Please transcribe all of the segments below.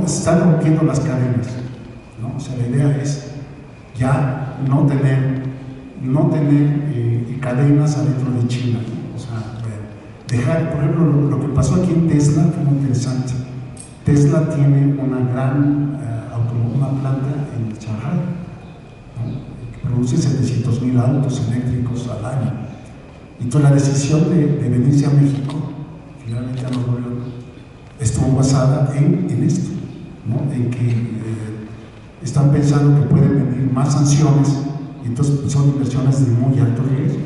se están rompiendo las cadenas, ¿no? O sea, la idea es ya no tener cadenas adentro de China, ¿no? O sea, dejar, por ejemplo, lo que pasó aquí en Tesla fue muy interesante. Tesla tiene una gran una planta en Shanghai, ¿no? Que produce 700,000 autos eléctricos al año. Entonces la decisión de venirse a México, finalmente a Nuevo León, estuvo basada en esto, ¿no? En que están pensando que pueden venir más sanciones, y entonces son inversiones de muy alto riesgo.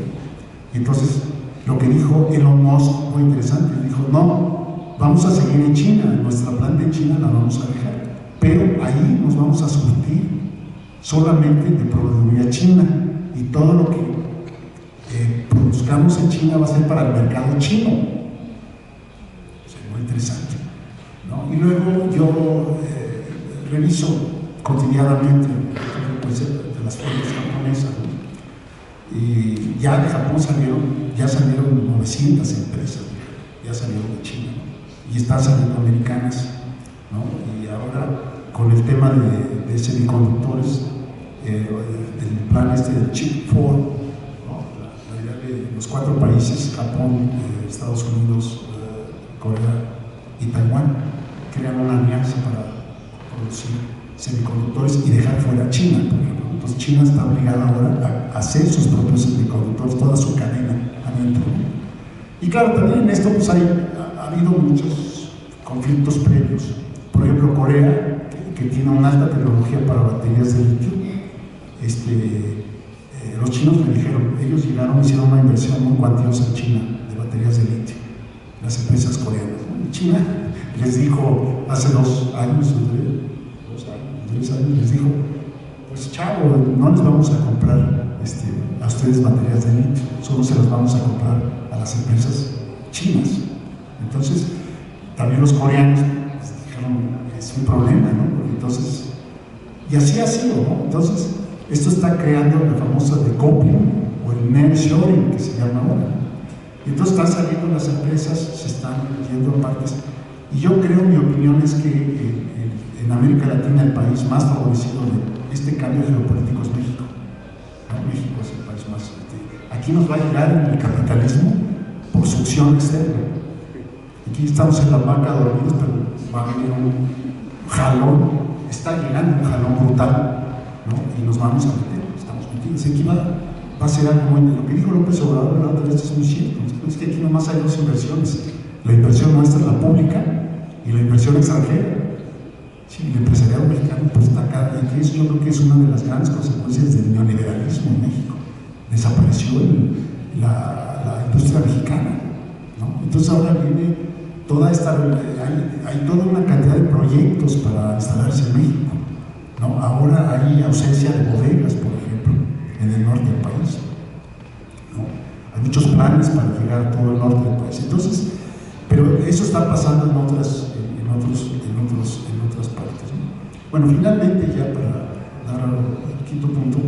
Y entonces lo que dijo Elon Musk fue interesante, dijo: no, vamos a seguir en China, nuestra planta en China la vamos a dejar, pero ahí nos vamos a surtir solamente de proveeduría china, y todo lo que produzcamos en China va a ser para el mercado chino. O sea, muy interesante, ¿no? Y luego yo reviso cotidianamente de las fuentes japonesas, ¿no? Y ya de Japón salieron 900 empresas, ya salieron de China, ¿no? Y están saliendo americanas, ¿no? Y ahora con el tema de semiconductores, del plan del Chip 4, ¿no? La idea de los 4 países, Japón, Estados Unidos, Corea y Taiwán, crean una alianza para producir semiconductores y dejar fuera a China, por ejemplo. Entonces China está obligada ahora a hacer sus propios semiconductores, toda su cadena adentro. Y claro, también en esto pues ha habido muchos conflictos previos. Por ejemplo, Corea, que tiene una alta tecnología para baterías de litio, los chinos me dijeron, ellos llegaron y hicieron una inversión muy cuantiosa en China de baterías de litio, las empresas coreanas, ¿no? China les dijo hace 2 años, 3 años, les dijo: pues chavo, no les vamos a comprar a ustedes baterías de litio, solo se las vamos a comprar a las empresas chinas. Entonces, también los coreanos pues, dijeron: es un problema, ¿no? Porque entonces, y así ha sido, ¿no? Entonces, esto está creando la famosa decoupling o el nearshoring, que se llama ahora. Y entonces están saliendo las empresas, se están yendo a partes. Y yo creo, mi opinión es que en América Latina el país más favorecido de este cambio geopolítico es México, ¿no? México es el país más. Aquí nos va a llegar el capitalismo por succión externa. Aquí estamos en la banca dormidos, pero va a venir un jalón, está llegando un jalón brutal, ¿no? Y nos vamos a meter, estamos metidos. Aquí va a ser algo muy. Lo que dijo López Obrador la otra vez es muy cierto. Es que aquí nomás hay 2 inversiones: la inversión nuestra, la pública, y la inversión extranjera. Sí, el empresariado mexicano pues está acá, y eso yo creo que es una de las grandes consecuencias del neoliberalismo en México. Desapareció la industria mexicana, ¿no? Entonces ahora viene toda esta, hay toda una cantidad de proyectos para instalarse en México, ¿no? Ahora hay ausencia de bodegas, por ejemplo, en el norte del país, ¿no? Hay muchos planes para llegar a todo el norte del país. Entonces, pero eso está pasando en otras partes, ¿no? Bueno, finalmente, ya para dar al quinto punto,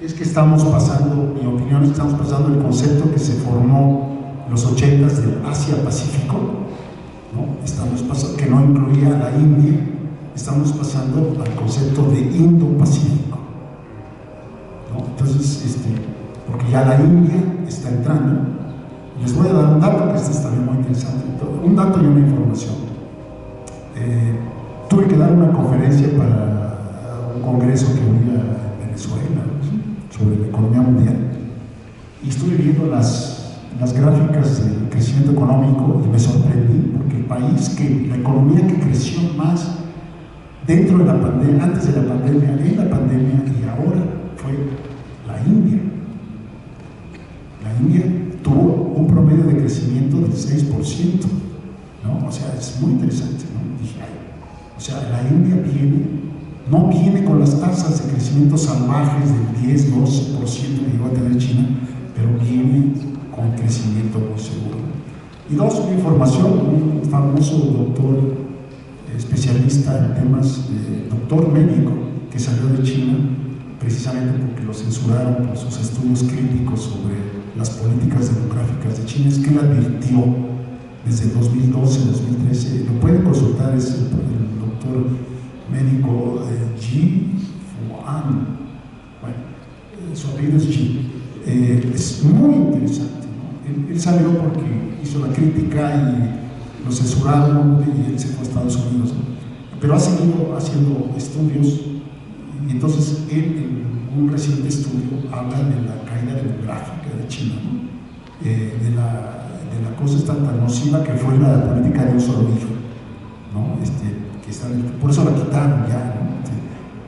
es que estamos pasando, mi opinión es que estamos pasando el concepto que se formó en los 80s del Asia-Pacífico, ¿no? Estamos pasando, que no incluía a la India, estamos pasando al concepto de Indo-Pacífico, ¿no? Entonces, porque ya la India está entrando. Les voy a dar un dato que este es también muy interesante, un dato y una información. Tuve que dar una conferencia para un congreso que había en Venezuela, ¿sí?, sobre la economía mundial, y estuve viendo las gráficas del crecimiento económico y me sorprendí, porque el país la economía que creció más dentro de la pandemia, antes de la pandemia, en la pandemia y ahora, fue la India. La India tuvo un promedio de crecimiento del 6%, ¿no? O sea, es muy interesante, ¿no? Dije, o sea, la India no viene con las tasas de crecimiento salvajes del 10, 12% que llegó a tener China, pero viene con crecimiento muy seguro. Y dos, una información: un famoso doctor especialista en temas, doctor médico, que salió de China precisamente porque lo censuraron por sus estudios críticos sobre las políticas demográficas de China, es que él advirtió desde 2012, 2013, lo pueden consultar, es el doctor médico Ji Fuan, bueno, su apellido es Ji. Es muy interesante, ¿no? Él salió porque hizo la crítica y lo censuraron y él se fue a Estados Unidos, ¿no? Pero ha seguido haciendo estudios y entonces él en un reciente estudio habla de la caída demográfica de China, ¿no? De la cosa tan nociva que fue la política de un solo hijo, ¿no? Por eso la quitaron ya, ¿no?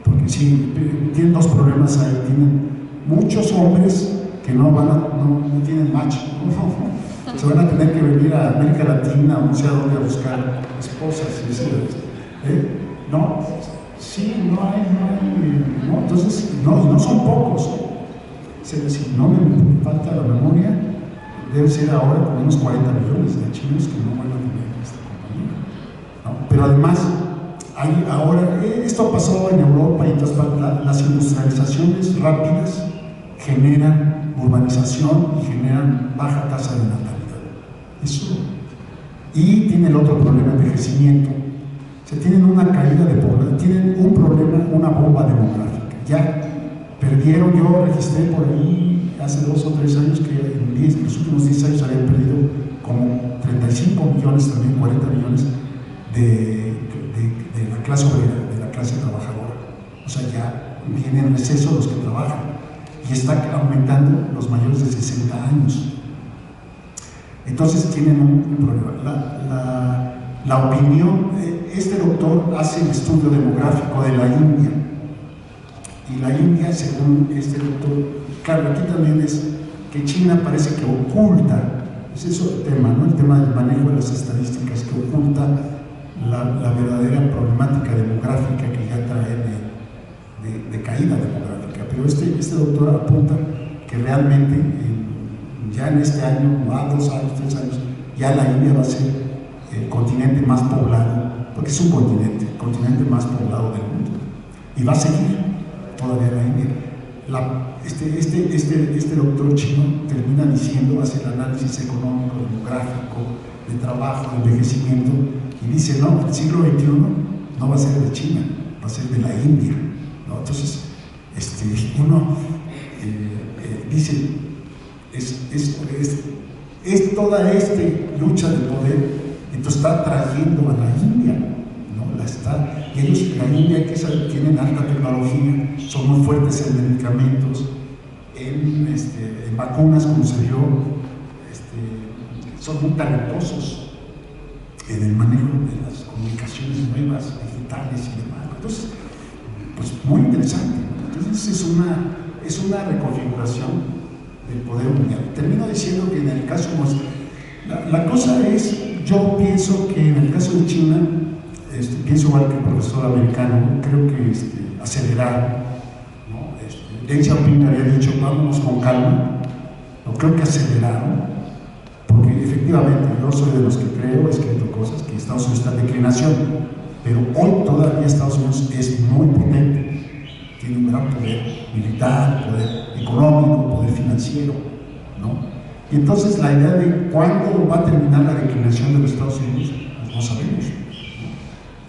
Porque sí, tienen dos problemas ahí. Tienen muchos hombres que no tienen macho, ¿no? Se van a tener que venir a América Latina o no sé a dónde a buscar esposas, ¿no? Sí, no hay, ¿no? Entonces, no son pocos, si no me falta la memoria, debe ser ahora como unos 40 millones de chinos que no van a tener esta compañía, ¿no? Pero además, esto pasó en Europa y en todas partes. Las industrializaciones rápidas generan urbanización y generan baja tasa de natalidad. Eso. Y tiene el otro problema, envejecimiento. Tienen una caída de población, tienen un problema, una bomba demográfica. Ya perdieron, yo registré por ahí hace 2 o 3 años que en los últimos 10 años habían perdido como 35 millones, también 40 millones de la clase obrera, de la clase trabajadora. O sea, ya vienen en exceso los que trabajan y está aumentando los mayores de 60 años. Entonces tienen un problema. La opinión, este doctor hace el estudio demográfico de la India, y la India, según este doctor, claro, aquí también es que China parece que oculta, es eso el tema, ¿no? El tema del manejo de las estadísticas, que oculta la verdadera problemática demográfica que ya trae de caída demográfica. Pero este doctor apunta que realmente ya en este año, a 2 años, 3 años, ya la India va a ser el continente más poblado, porque es un continente, el continente más poblado del mundo, y va a seguir todavía la India. Este doctor chino termina diciendo, hace el análisis económico, demográfico, de trabajo, de envejecimiento, y dice, no, el siglo XXI no va a ser de China, va a ser de la India, ¿no? Entonces, uno dice, es toda esta lucha de poder. Entonces está trayendo a la India, ¿no? Y ellos, la India, que tienen alta tecnología, son muy fuertes en medicamentos, en vacunas, como se vio, son muy talentosos en el manejo de las comunicaciones nuevas, digitales y demás. Entonces, pues muy interesante, ¿no? Entonces es una reconfiguración del poder mundial. Termino diciendo que en el caso nuestro, la cosa es, yo pienso que en el caso de China, pienso igual que el profesor americano, creo que aceleraron, ¿no? Deng Xiaoping había dicho, vámonos con calma, no creo que aceleraron, porque efectivamente yo soy de los que creo, he escrito cosas, que Estados Unidos está en declinación, pero hoy todavía Estados Unidos es muy potente, tiene un gran poder militar, poder económico, poder financiero, ¿no? Y entonces la idea de cuándo va a terminar la declinación de los Estados Unidos, pues no sabemos, ¿no?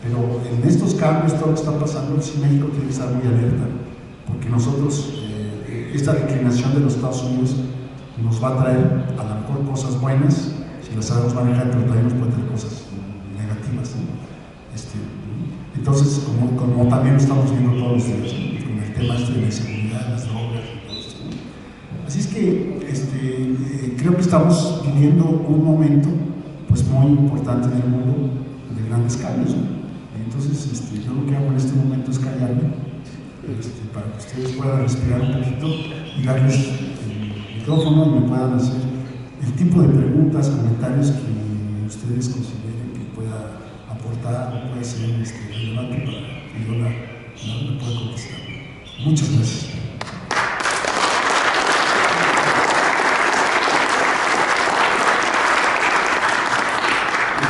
Pero en estos cambios, todo lo que está pasando, sí, México tiene que estar muy alerta, porque nosotros, esta declinación de los Estados Unidos nos va a traer a lo mejor cosas buenas, si las sabemos manejar, pero también nos puede traer cosas negativas, ¿no? Entonces, como también lo estamos viendo todos los días, ¿no? Con el tema de la inseguridad, las drogas y todo esto, ¿no? Así es que creo que estamos viviendo un momento pues muy importante en el mundo, de grandes cambios, ¿no? Entonces, yo lo que hago en este momento es callarme, para que ustedes puedan respirar un poquito y darles el micrófono y me puedan hacer el tipo de preguntas, comentarios que ustedes consideren que pueda aportar o puede ser relevante para que yo la pueda contestar. Muchas gracias.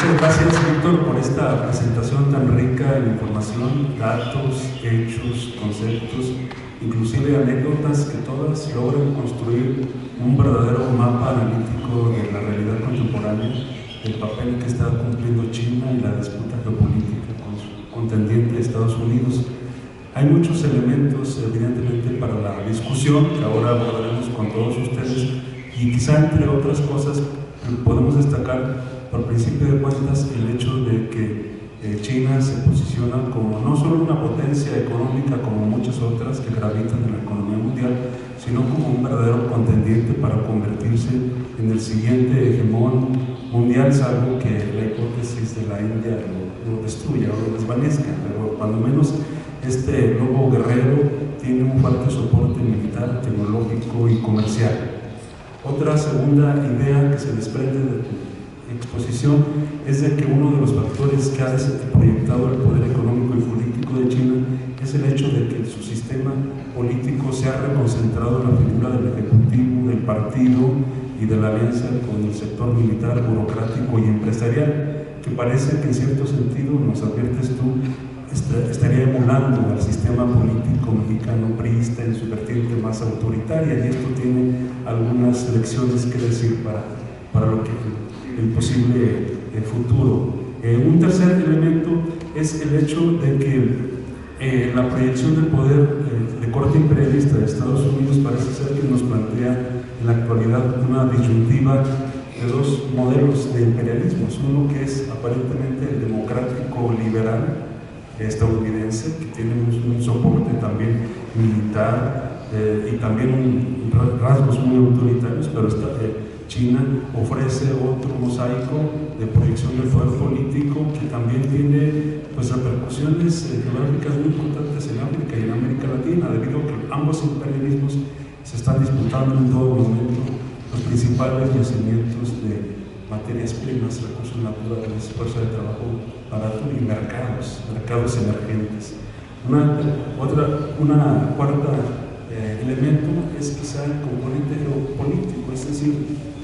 Muchas gracias, Víctor, por esta presentación tan rica en información, datos, hechos, conceptos, inclusive anécdotas que todas logran construir un verdadero mapa analítico de la realidad contemporánea, del papel que está cumpliendo China y la disputa geopolítica con contendiente de Estados Unidos. Hay muchos elementos, evidentemente, para la discusión que ahora abordaremos con todos ustedes, y quizá entre otras cosas podemos destacar, por principio de cuentas, el hecho de que China se posiciona como no solo una potencia económica como muchas otras que gravitan en la economía mundial, sino como un verdadero contendiente para convertirse en el siguiente hegemón mundial, salvo que la hipótesis de la India lo destruya o lo desvanezca, pero cuando menos este lobo guerrero tiene un fuerte soporte militar, tecnológico y comercial. Otra segunda idea que se desprende de tu exposición es de que uno de los factores que ha proyectado el poder económico y político de China es el hecho de que su sistema político se ha reconcentrado en la figura del ejecutivo, del partido y de la alianza con el sector militar, burocrático y empresarial, que parece que en cierto sentido, nos adviertes tú, estaría emulando al sistema político mexicano priista en su vertiente más autoritaria, y esto tiene algunas lecciones que decir para lo que el posible futuro. Un tercer elemento es el hecho de que la proyección del poder de corte imperialista de Estados Unidos parece ser que nos plantea en la actualidad una disyuntiva de dos modelos de imperialismos, uno que es aparentemente el democrático liberal estadounidense, que tiene un soporte también militar y también rasgos muy autoritarios, pero China ofrece otro mosaico de proyección del poder político que también tiene pues repercusiones geográficas muy importantes en África y en América Latina, debido a que ambos imperialismos se están disputando en todo momento los principales yacimientos de materias primas, recursos naturales, fuerza de trabajo barato y mercados emergentes. Una cuarta elemento es quizá el componente geopolítico, es decir,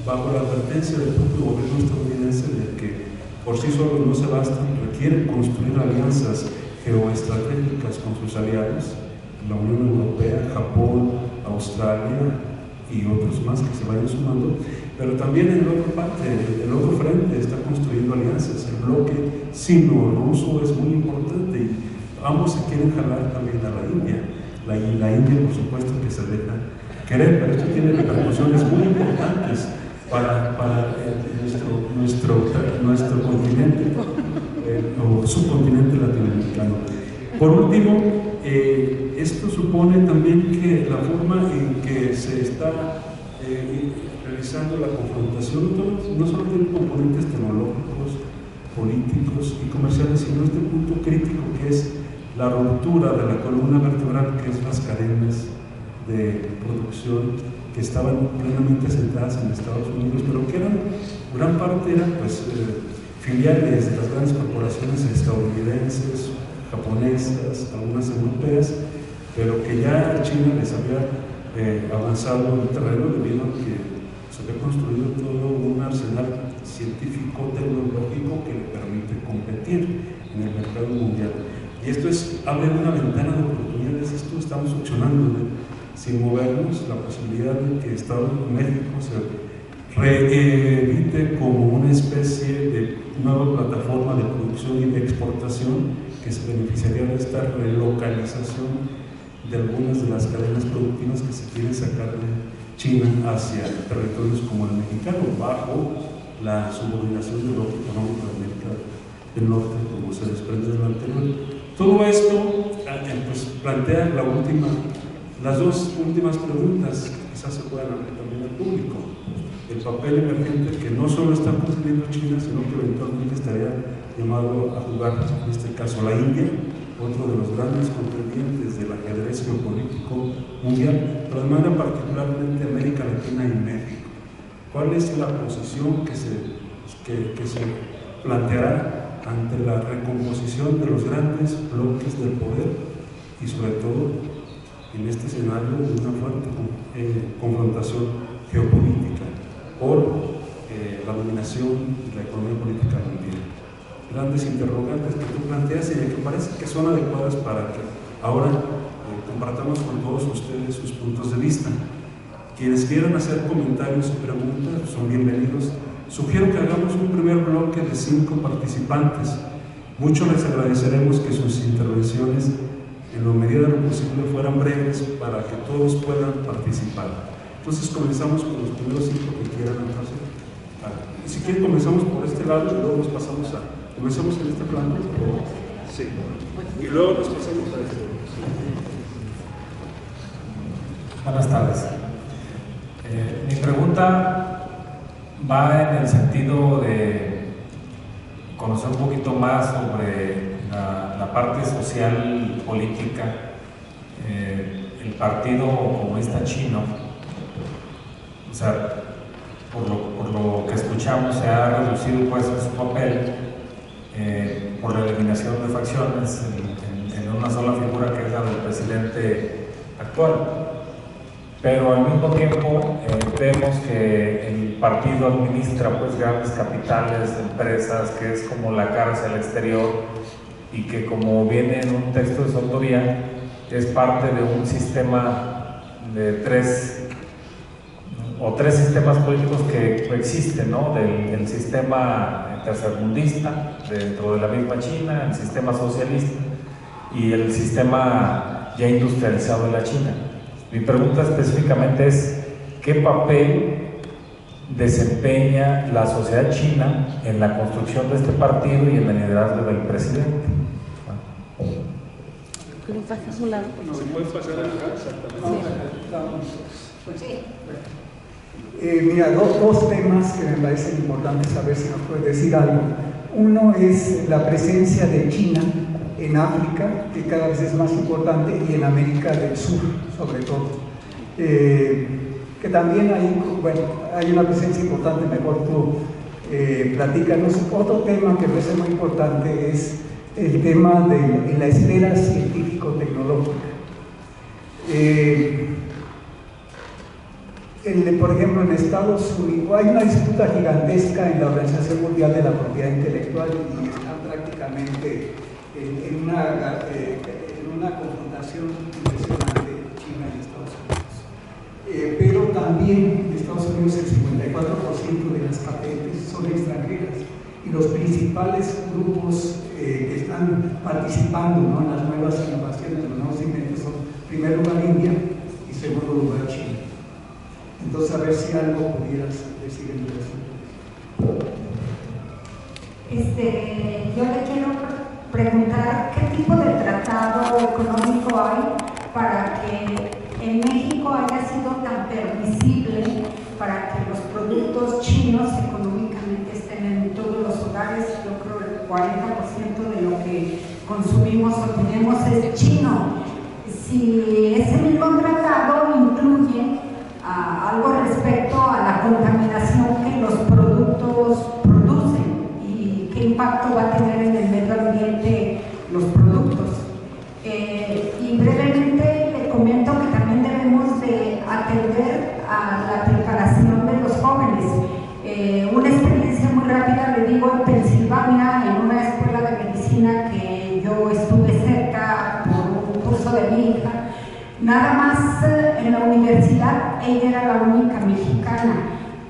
bajo la advertencia del propio gobierno estadounidense de que por sí solos no se bastan, requieren construir alianzas geoestratégicas con sus aliados, la Unión Europea, Japón, Australia y otros más que se vayan sumando, pero también en la otra parte, el otro frente está construyendo alianzas. El bloque sino-ruso es muy importante y ambos se quieren jalar también a la India. La India, por supuesto, que se deja querer, pero esto tiene repercusiones muy importantes para nuestro continente o subcontinente latinoamericano. Por último, esto supone también que la forma en que se está realizando la confrontación no solo tiene componentes tecnológicos, políticos y comerciales, sino este punto crítico que es la ruptura de la columna vertebral, que es las cadenas de producción que estaban plenamente asentadas en Estados Unidos, pero que gran parte eran pues, filiales de las grandes corporaciones estadounidenses, japonesas, algunas europeas, pero que ya China les había avanzado en el terreno debido a que se había construido todo un arsenal científico, tecnológico que le permite competir en el mercado mundial. Y esto abre una ventana de oportunidades. Esto estamos succionando sin movernos, la posibilidad de que México se reedite como una especie de nueva plataforma de producción y de exportación que se beneficiaría de esta relocalización de algunas de las cadenas productivas que se quieren sacar de China hacia territorios como el mexicano, bajo la subordinación del bloque económico de América del Norte, como se desprende de lo anterior. Todo esto pues, plantea las dos últimas preguntas que quizás se puedan abrir también al público. El papel emergente que no solo está cumpliendo China, sino que eventualmente estaría llamado a jugar, en este caso la India, otro de los grandes contendientes del ajedrez geopolítico mundial, pero de manera particularmente América Latina y México. ¿Cuál es la posición que se planteará ante la recomposición de los grandes bloques del poder y sobre todo en este escenario de una fuerte confrontación geopolítica por la dominación de la economía política mundial? Grandes interrogantes que tú planteas y que parece que son adecuadas para que ahora compartamos con todos ustedes sus puntos de vista. Quienes quieran hacer comentarios y preguntas son bienvenidos. Sugiero que hagamos un primer bloque de 5 participantes Mucho les agradeceremos que sus intervenciones, en la medida de lo posible, fueran breves para que todos puedan participar. Entonces comenzamos con los primeros 5 que quieran anotarse. Y si quieren comenzamos por este lado y luego nos pasamos a... ¿Comenzamos en este plano? Sí. Y luego nos pasamos a este. Buenas tardes. Mi pregunta va en el sentido de conocer un poquito más sobre la parte social política. El Partido Comunista Chino, o sea, por lo que escuchamos, se ha reducido pues su papel por la eliminación de facciones en una sola figura, que es la del presidente actual. Pero al mismo tiempo vemos que el partido administra pues grandes capitales, empresas, que es como la cara hacia el exterior, y que, como viene en un texto de su autoría, es parte de un sistema de tres sistemas políticos que coexisten, ¿no? Del sistema tercermundista dentro de la misma China, el sistema socialista y el sistema ya industrializado de la China. Mi pregunta específicamente es: ¿qué papel desempeña la sociedad china en la construcción de este partido y en el liderazgo del presidente? ¿Lo pasas a un lado? No, se puede pasar acá, exactamente. Mira, dos temas que me parecen importantes, a ver si nos puedes decir algo. Uno es la presencia de China en África, que cada vez es más importante, y en América del Sur, sobre todo. Que también hay una presencia importante, mejor tú platícanos. Otro tema que me parece muy importante es el tema de la esfera científico-tecnológica. Por ejemplo, en Estados Unidos hay una disputa gigantesca en la Organización Mundial de la Propiedad Intelectual, y están prácticamente en una confrontación impresionante China y Estados Unidos. Pero también en Estados Unidos el 54% de las patentes son extranjeras, y los principales grupos que están participando, ¿no?, en las nuevas innovaciones, los nuevos inventos, son en primer lugar India y en segundo lugar China. Entonces, a ver si algo pudieras decir en relación. Yo le quiero preguntar qué tipo de tratado económico hay para que en México haya sido tan permisible para que los productos chinos económicamente estén en todos los hogares. Yo creo que el 40% de lo que consumimos o tenemos es chino. Si ese mismo tratado incluye algo respecto a la contaminación que los productos producen y qué impacto va a tener en el medio ambiente los productos. Y brevemente le comento que también debemos de atender a la preparación de los jóvenes. Una experiencia muy rápida, le digo, en Pensilvania, en una escuela de medicina que yo estuve cerca por un curso de mi hija. Nada más en la universidad ella era la única mexicana,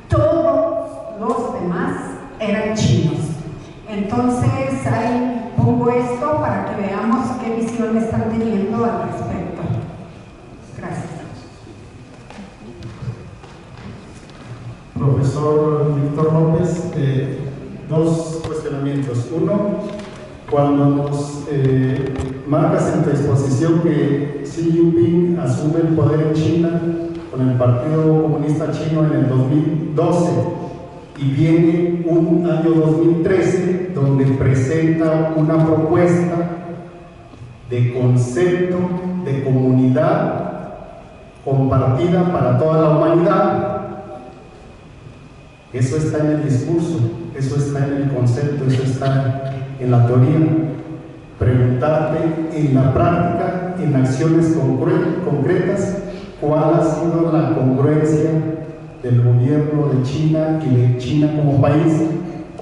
todos los demás eran chinos. Entonces ahí pongo esto para que veamos qué visión están teniendo al respecto. Gracias. Profesor Víctor López, dos cuestionamientos. Uno, cuando nos marcas en tu exposición que Xi Jinping asume el poder en China con el Partido Comunista Chino en el 2012, y viene un año 2013 donde presenta una propuesta de concepto de comunidad compartida para toda la humanidad. Eso está en el discurso, eso está en el concepto, eso está en la teoría. Preguntarte en la práctica, en acciones concretas, cuál ha sido la congruencia del gobierno de China y de China como país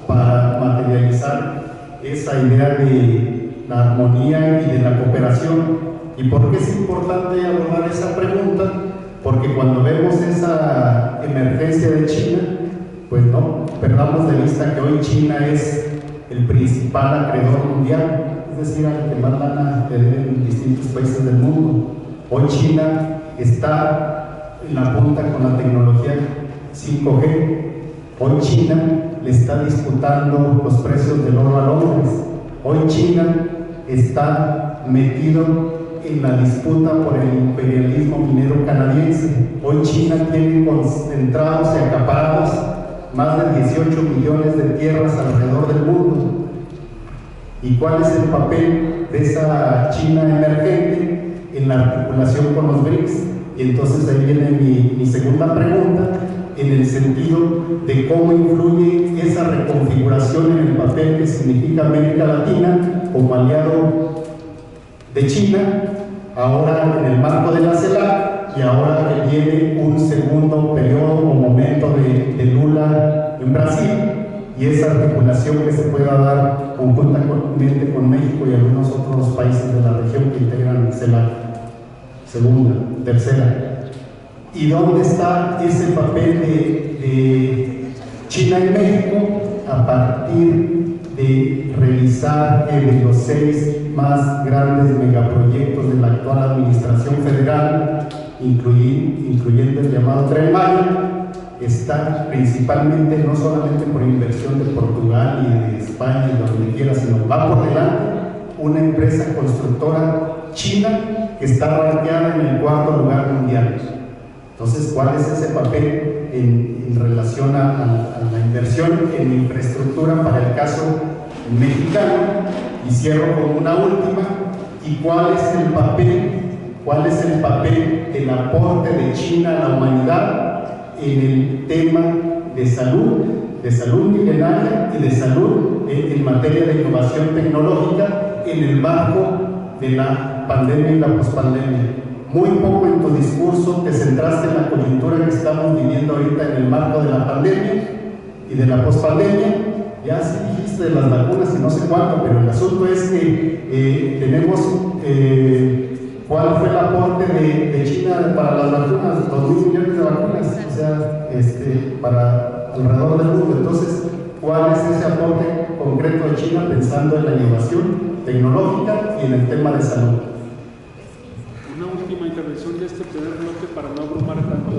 para materializar esa idea de la armonía y de la cooperación. ¿Y por qué es importante abordar esa pregunta? Porque cuando vemos esa emergencia de China, pues no perdamos de vista que hoy China es el principal acreedor mundial, es decir, al que más lana le deben en distintos países del mundo. Hoy China está en la punta con la tecnología 5G. Hoy China le está disputando los precios del oro a Londres. Hoy China está metido en la disputa por el imperialismo minero canadiense. Hoy China tiene concentrados y acaparados más de 18 millones de tierras alrededor del mundo. ¿Y cuál es el papel de esa China emergente en la articulación con los BRICS? Y entonces ahí viene mi segunda pregunta, en el sentido de cómo influye esa reconfiguración en el papel que significa América Latina como aliado de China, ahora en el marco de la CELAC, y ahora que viene un segundo periodo o momento de Lula en Brasil, y esa articulación que se pueda dar conjuntamente con México y algunos otros países de la región que integran CELAC, segunda, tercera. ¿Y dónde está ese papel de China en México a partir de revisar de los 6 más grandes megaproyectos de la actual administración federal, incluyendo el llamado Tren Maya? Está principalmente, no solamente por inversión de Portugal y de España y donde quiera, sino va por delante una empresa constructora china que está rankeada en el 4º lugar mundial. Entonces, ¿cuál es ese papel en relación a la inversión en infraestructura para el caso mexicano? Y cierro con una última. ¿Y cuál es el papel del aporte de China a la humanidad en el tema de salud milenaria y de salud en materia de innovación tecnológica en el marco de la pandemia y la pospandemia? Muy poco en tu discurso te centraste en la coyuntura que estamos viviendo ahorita en el marco de la pandemia y de la pospandemia. Ya sí dijiste de las vacunas y no sé cuánto, pero el asunto es que tenemos ¿cuál fue el aporte de China para las vacunas? 2.000 millones de vacunas, o sea, para alrededor del mundo. Entonces, ¿cuál es ese aporte concreto de China pensando en la innovación tecnológica y en el tema de salud? Una última intervención de este primer bloque para no abrumar tanto.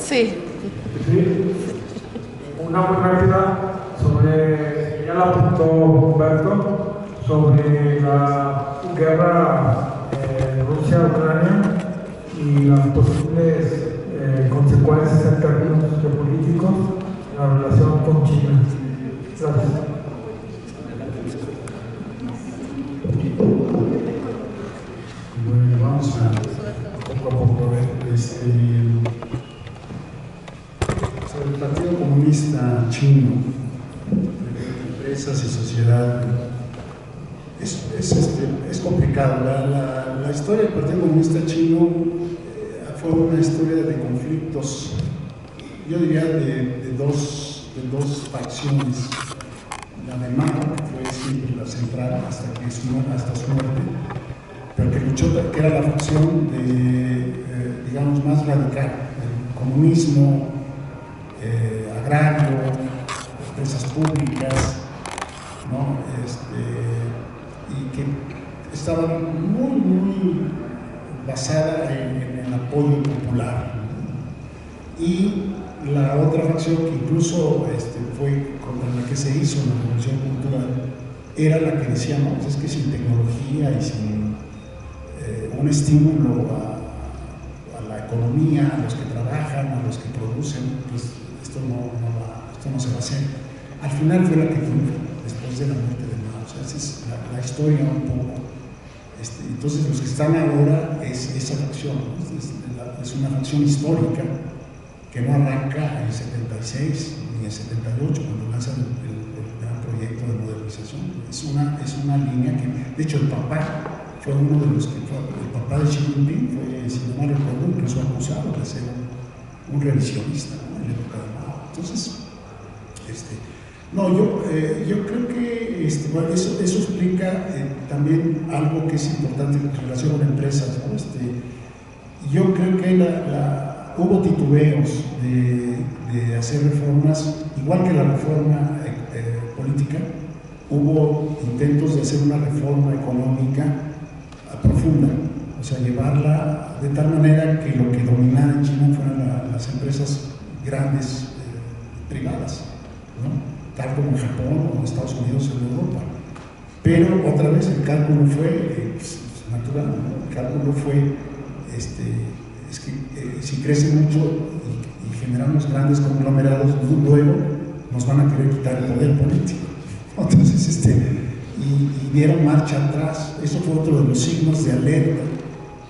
Sí. Una muy rápida sobre, ya la apuntó Humberto, sobre la guerra Rusia-Ucrania y las posibles consecuencias en términos geopolíticos en la relación con China. Gracias. Bueno, vamos a poco a poco ver. Sobre el Partido Comunista Chino, empresas y sociedad, es complicado. La historia del Partido Comunista Chino fue una historia de conflictos, yo diría de dos facciones. La de Mao, que fue siempre la central hasta su muerte, pero que luchó, que era la facción digamos, más radical, el comunismo agrario, empresas públicas, ¿no? Y que estaba muy basada en el apoyo popular. Y la otra facción, que incluso fue contra la que se hizo la Revolución Cultural, era la que decía, no, pues es que sin tecnología y sin un estímulo a la economía, a los que trabajan, a los que producen, pues esto no se va a hacer. Al final fue la que triunfó, después de la muerte de Mao. O sea, esa es la historia un poco. Entonces, los que están ahora es esa facción, ¿no? Es una facción histórica que no arranca en el 76 ni en el 78, cuando lanzan el gran proyecto de modernización. Es una línea que, de hecho, el papá fue uno de los que fue, el papá de Xi Jinping fue, si no mal recuerdo, incluso acusado de ser un revisionista, ¿no? En la época de Mao. Entonces, yo creo que bueno, eso explica también algo que es importante en relación con empresas, ¿no? Yo creo que hubo titubeos de hacer reformas, igual que la reforma política, hubo intentos de hacer una reforma económica profunda, o sea, llevarla de tal manera que lo que dominara en China fueran las empresas grandes privadas, ¿no? Tal como en Japón o en Estados Unidos o en Europa. Pero otra vez el cálculo fue natural, ¿no? El cálculo fue, es que si crece mucho y generamos grandes conglomerados, luego nos van a querer quitar el poder político. Entonces, y dieron marcha atrás. Eso fue otro de los signos de alerta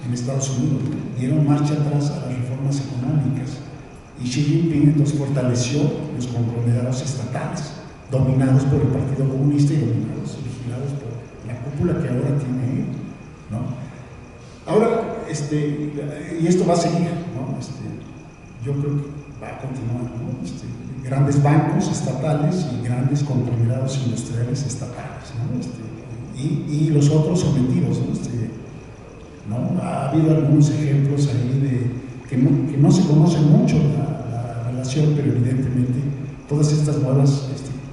en Estados Unidos, ¿no? Dieron marcha atrás a las reformas económicas. Y Xi Jinping entonces fortaleció los conglomerados estatales, dominados por el Partido Comunista y vigilados por la cúpula que ahora tiene él, ¿no? Ahora, y esto va a seguir, ¿no? Yo creo que va a continuar, ¿no? Grandes bancos estatales y grandes conglomerados industriales estatales, ¿no? Y los otros sometidos, ¿no? ¿no? Ha habido algunos ejemplos ahí de que no se conoce mucho la relación, pero evidentemente todas estas nuevas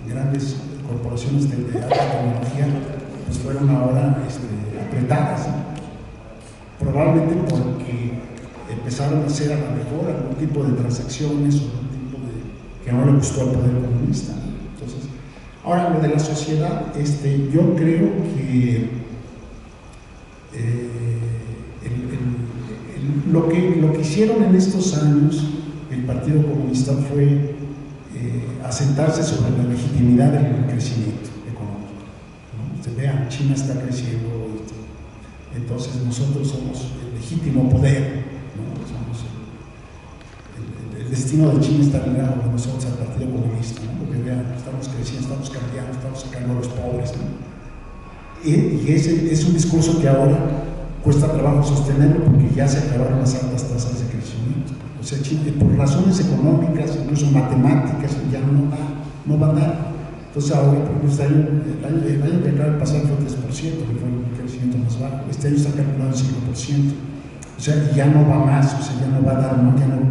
grandes corporaciones de alta tecnología pues fueron ahora apretadas, ¿no? Probablemente porque empezaron a hacer a lo mejor algún tipo de transacciones o algún tipo de que no le gustó al poder comunista, ¿no? Entonces, ahora lo de la sociedad, yo creo que lo que hicieron en estos años el Partido Comunista fue asentarse sobre la legitimidad del crecimiento económico, ¿no? Ustedes vean, China está creciendo, entonces nosotros somos el legítimo poder, ¿no? Somos el destino de China está ligado con nosotros al Partido Comunista, ¿no? Porque vean, estamos creciendo, estamos cambiando, estamos sacando a los pobres, ¿no? Y ese es un discurso que ahora cuesta trabajo sostenerlo porque ya se acabaron las altas tasas de crecimiento. O sea, Chile, por razones económicas, incluso matemáticas, ya no va a dar. Entonces ahora, por ejemplo, el año que acaba de pasar fue 3%, que fue el crecimiento más bajo. Este año está calculado en 5%. O sea, ya no va más, o sea, ya no va a dar,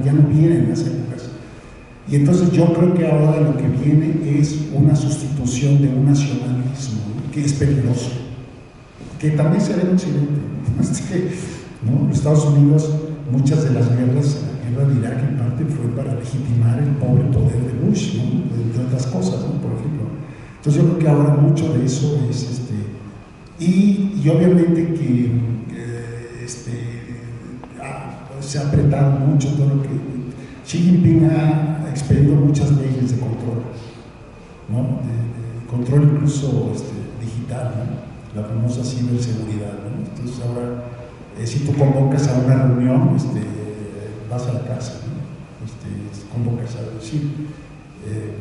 ya no vienen las épocas. Y entonces yo creo que ahora lo que viene es una sustitución de un nacionalismo, ¿no? Que es peligroso, que también se ve en Occidente, ¿no? En Estados Unidos, muchas de las guerras, la guerra de Irak en parte fue para legitimar el pobre poder de Bush, ¿no? De otras cosas, ¿no? Por ejemplo. Entonces yo creo que ahora mucho de eso es y obviamente que se ha apretado mucho todo lo que Xi Jinping ha expedido muchas leyes de control, ¿no? De control incluso digital, ¿no? La famosa ciberseguridad, ¿no? Entonces ahora si tú convocas a una reunión, vas a la casa, ¿no? Convocas a decir,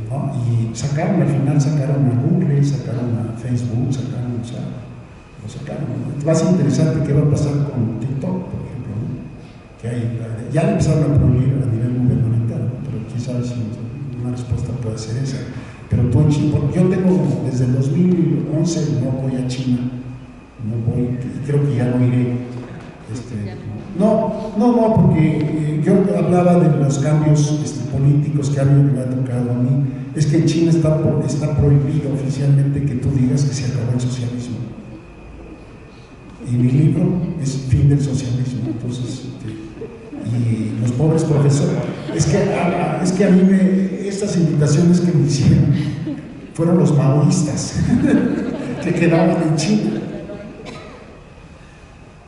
¿no? Y al final sacaron a Google, sacaron a Facebook, sacaron, lo sacaron, ¿no? Va a ser interesante qué va a pasar con TikTok, por ejemplo, ¿no? Que ya le empezaron a prohibir a nivel gubernamental, ¿no? Pero quién sabe si una respuesta puede ser esa. Pero tú en China, yo tengo desde el 2011 no voy a China, no voy, y creo que ya no iré. No, porque yo hablaba de los cambios políticos que me ha tocado a mí. Es que en China está prohibido oficialmente que tú digas que se acabó el socialismo. Y mi libro es Fin del Socialismo. Entonces, y los pobres profesores. Es que a mí estas invitaciones que me hicieron fueron los maoístas que quedaban en China.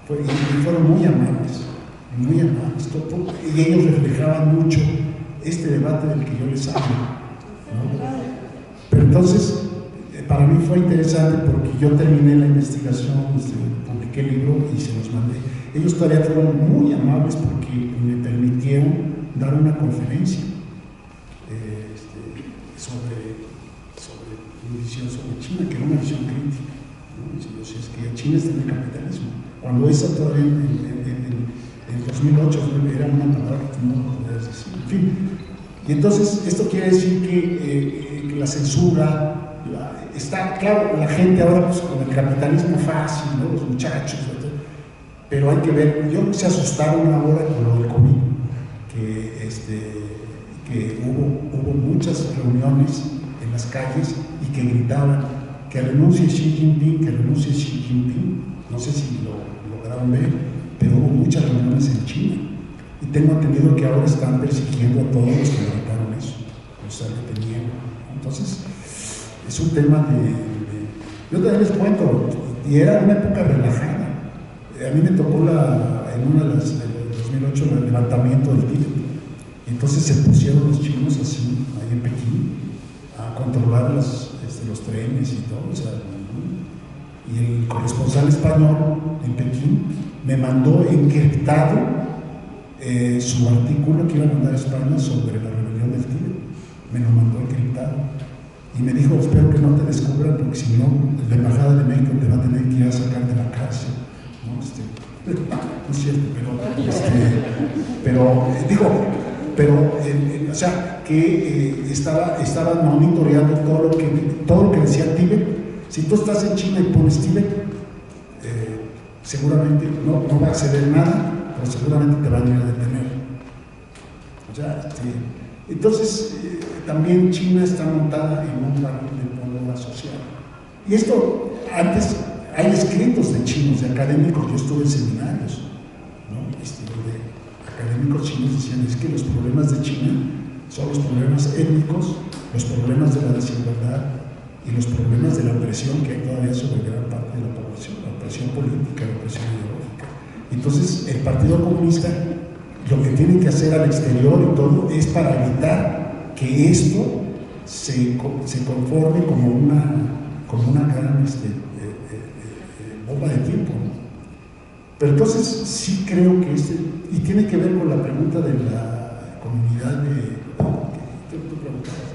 Y fueron muy amables, y ellos reflejaban mucho este debate del que yo les hablo, ¿no? Pero entonces, para mí fue interesante porque yo terminé la investigación, publiqué el libro y se los mandé. Ellos todavía fueron muy amables porque me permitieron dar una conferencia sobre mi visión sobre China, que era una visión crítica, ¿no? O sea, es que China está en el capitalismo. Cuando esa todavía en 2008 era una palabra que no podías decir. En fin, y entonces esto quiere decir que la censura está, claro, la gente ahora pues, con el capitalismo fácil, ¿no? Los muchachos, ¿no? Pero hay que ver, yo se asustaron ahora con lo del COVID, que hubo muchas reuniones en las calles y que gritaban que renuncie Xi Jinping, que renuncie Xi Jinping. No sé si lo lograron ver, pero hubo muchas reuniones en China. Y tengo entendido que ahora están persiguiendo a todos los que gritaron eso, los están deteniendo. Entonces, es un tema yo también les cuento, y era una época relajada. A mí me tocó en una de las, en 2008, el levantamiento del Tíbet. Entonces se pusieron los chinos así, ahí en Pekín, a controlar los trenes y todo. O sea, y el corresponsal español en Pekín me mandó encriptado su artículo que iba a mandar a España sobre la rebelión del Tíbet. Me lo mandó encriptado. Y me dijo, espero que no te descubran, porque si no, la embajada de México te va a tener que ir a sacar de la cárcel. No, no es cierto, o sea, que estaba monitoreando todo lo que decía Tíbet. Si tú estás en China y pones Tíbet, seguramente no va a acceder nada, pero seguramente te van a ir a detener. O sea, entonces, también China está montada en un barril de pólvora social. Y esto, antes, hay escritos de chinos, de académicos, yo estuve en seminarios, ¿no? Donde académicos chinos decían, es que los problemas de China son los problemas étnicos, los problemas de la desigualdad y los problemas de la opresión que hay todavía sobre gran parte de la población, la opresión política, la opresión ideológica. Entonces, el Partido Comunista lo que tiene que hacer al exterior y todo es para evitar que esto se conforme como una gran bomba de tiempo, ¿no? Pero entonces sí creo que y tiene que ver con la pregunta de la comunidad que tú preguntabas,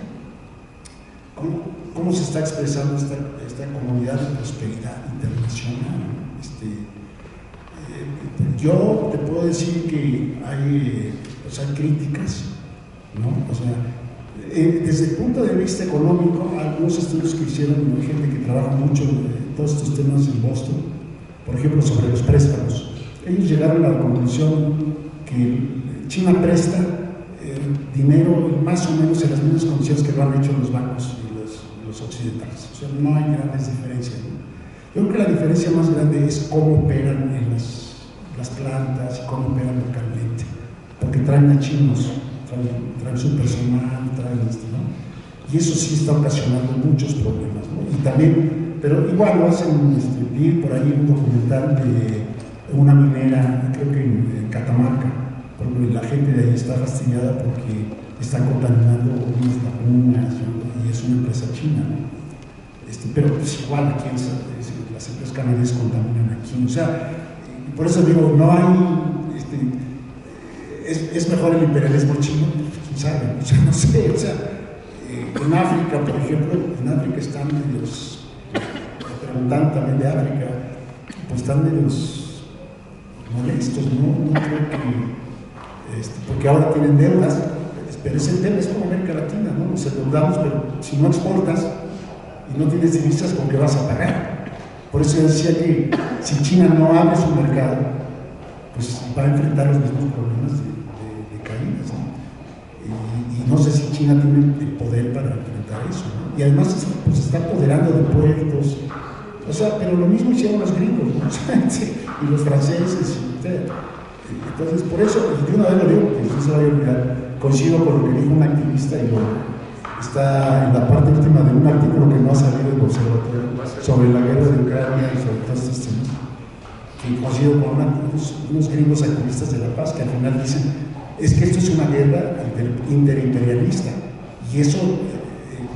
¿no? ¿Cómo se está expresando esta comunidad de prosperidad internacional? Yo te puedo decir que hay críticas, ¿no? O sea, desde el punto de vista económico, algunos estudios que hicieron, hay gente que trabaja mucho en todos estos temas en Boston, por ejemplo, sobre los préstamos. Ellos llegaron a la conclusión que China presta dinero más o menos en las mismas condiciones que lo han hecho los bancos y los occidentales. O sea, no hay grandes diferencias, ¿no? Yo creo que la diferencia más grande es cómo operan en las plantas y cómo operan localmente, porque traen a chinos, traen su personal, ¿no? Y eso sí está ocasionando muchos problemas, ¿no? Y también, pero igual lo hacen, vi por ahí un documental de una minera, creo que en Catamarca, porque la gente de ahí está fastidiada porque están contaminando unas lagunas, ¿no? Y es una empresa china, ¿no? Pero pues igual aquí las empresas canadienses contaminan aquí, o sea, por eso digo, no hay, es mejor el imperialismo chino, quién sabe, o sea, no sé, o sea, en África, por ejemplo, en África están medios, preguntando también de África, pues están medios molestos, ¿no? No creo que, porque ahora tienen deudas, pero ese tema es como América Latina, ¿no? Nos endeudamos, pero si no exportas y no tienes divisas, ¿con qué vas a pagar? Por eso yo decía que si China no abre su mercado, pues va a enfrentar los mismos problemas de caídas, ¿no? Y no sé si China tiene el poder para enfrentar eso, ¿no? Y además pues, se está apoderando de puertos, o sea, pero lo mismo hicieron los gringos, ¿no? Y los franceses, entonces por eso, y de una vez lo digo, porque no se vaya a olvidar, coincido con lo que dijo un activista y está en la parte última de un artículo que no ha salido del observatorio sobre la guerra de Ucrania y sobre todos estos temas, que coincido con unos gringos activistas de la paz que al final dicen, es que esto es una guerra interimperialista y eso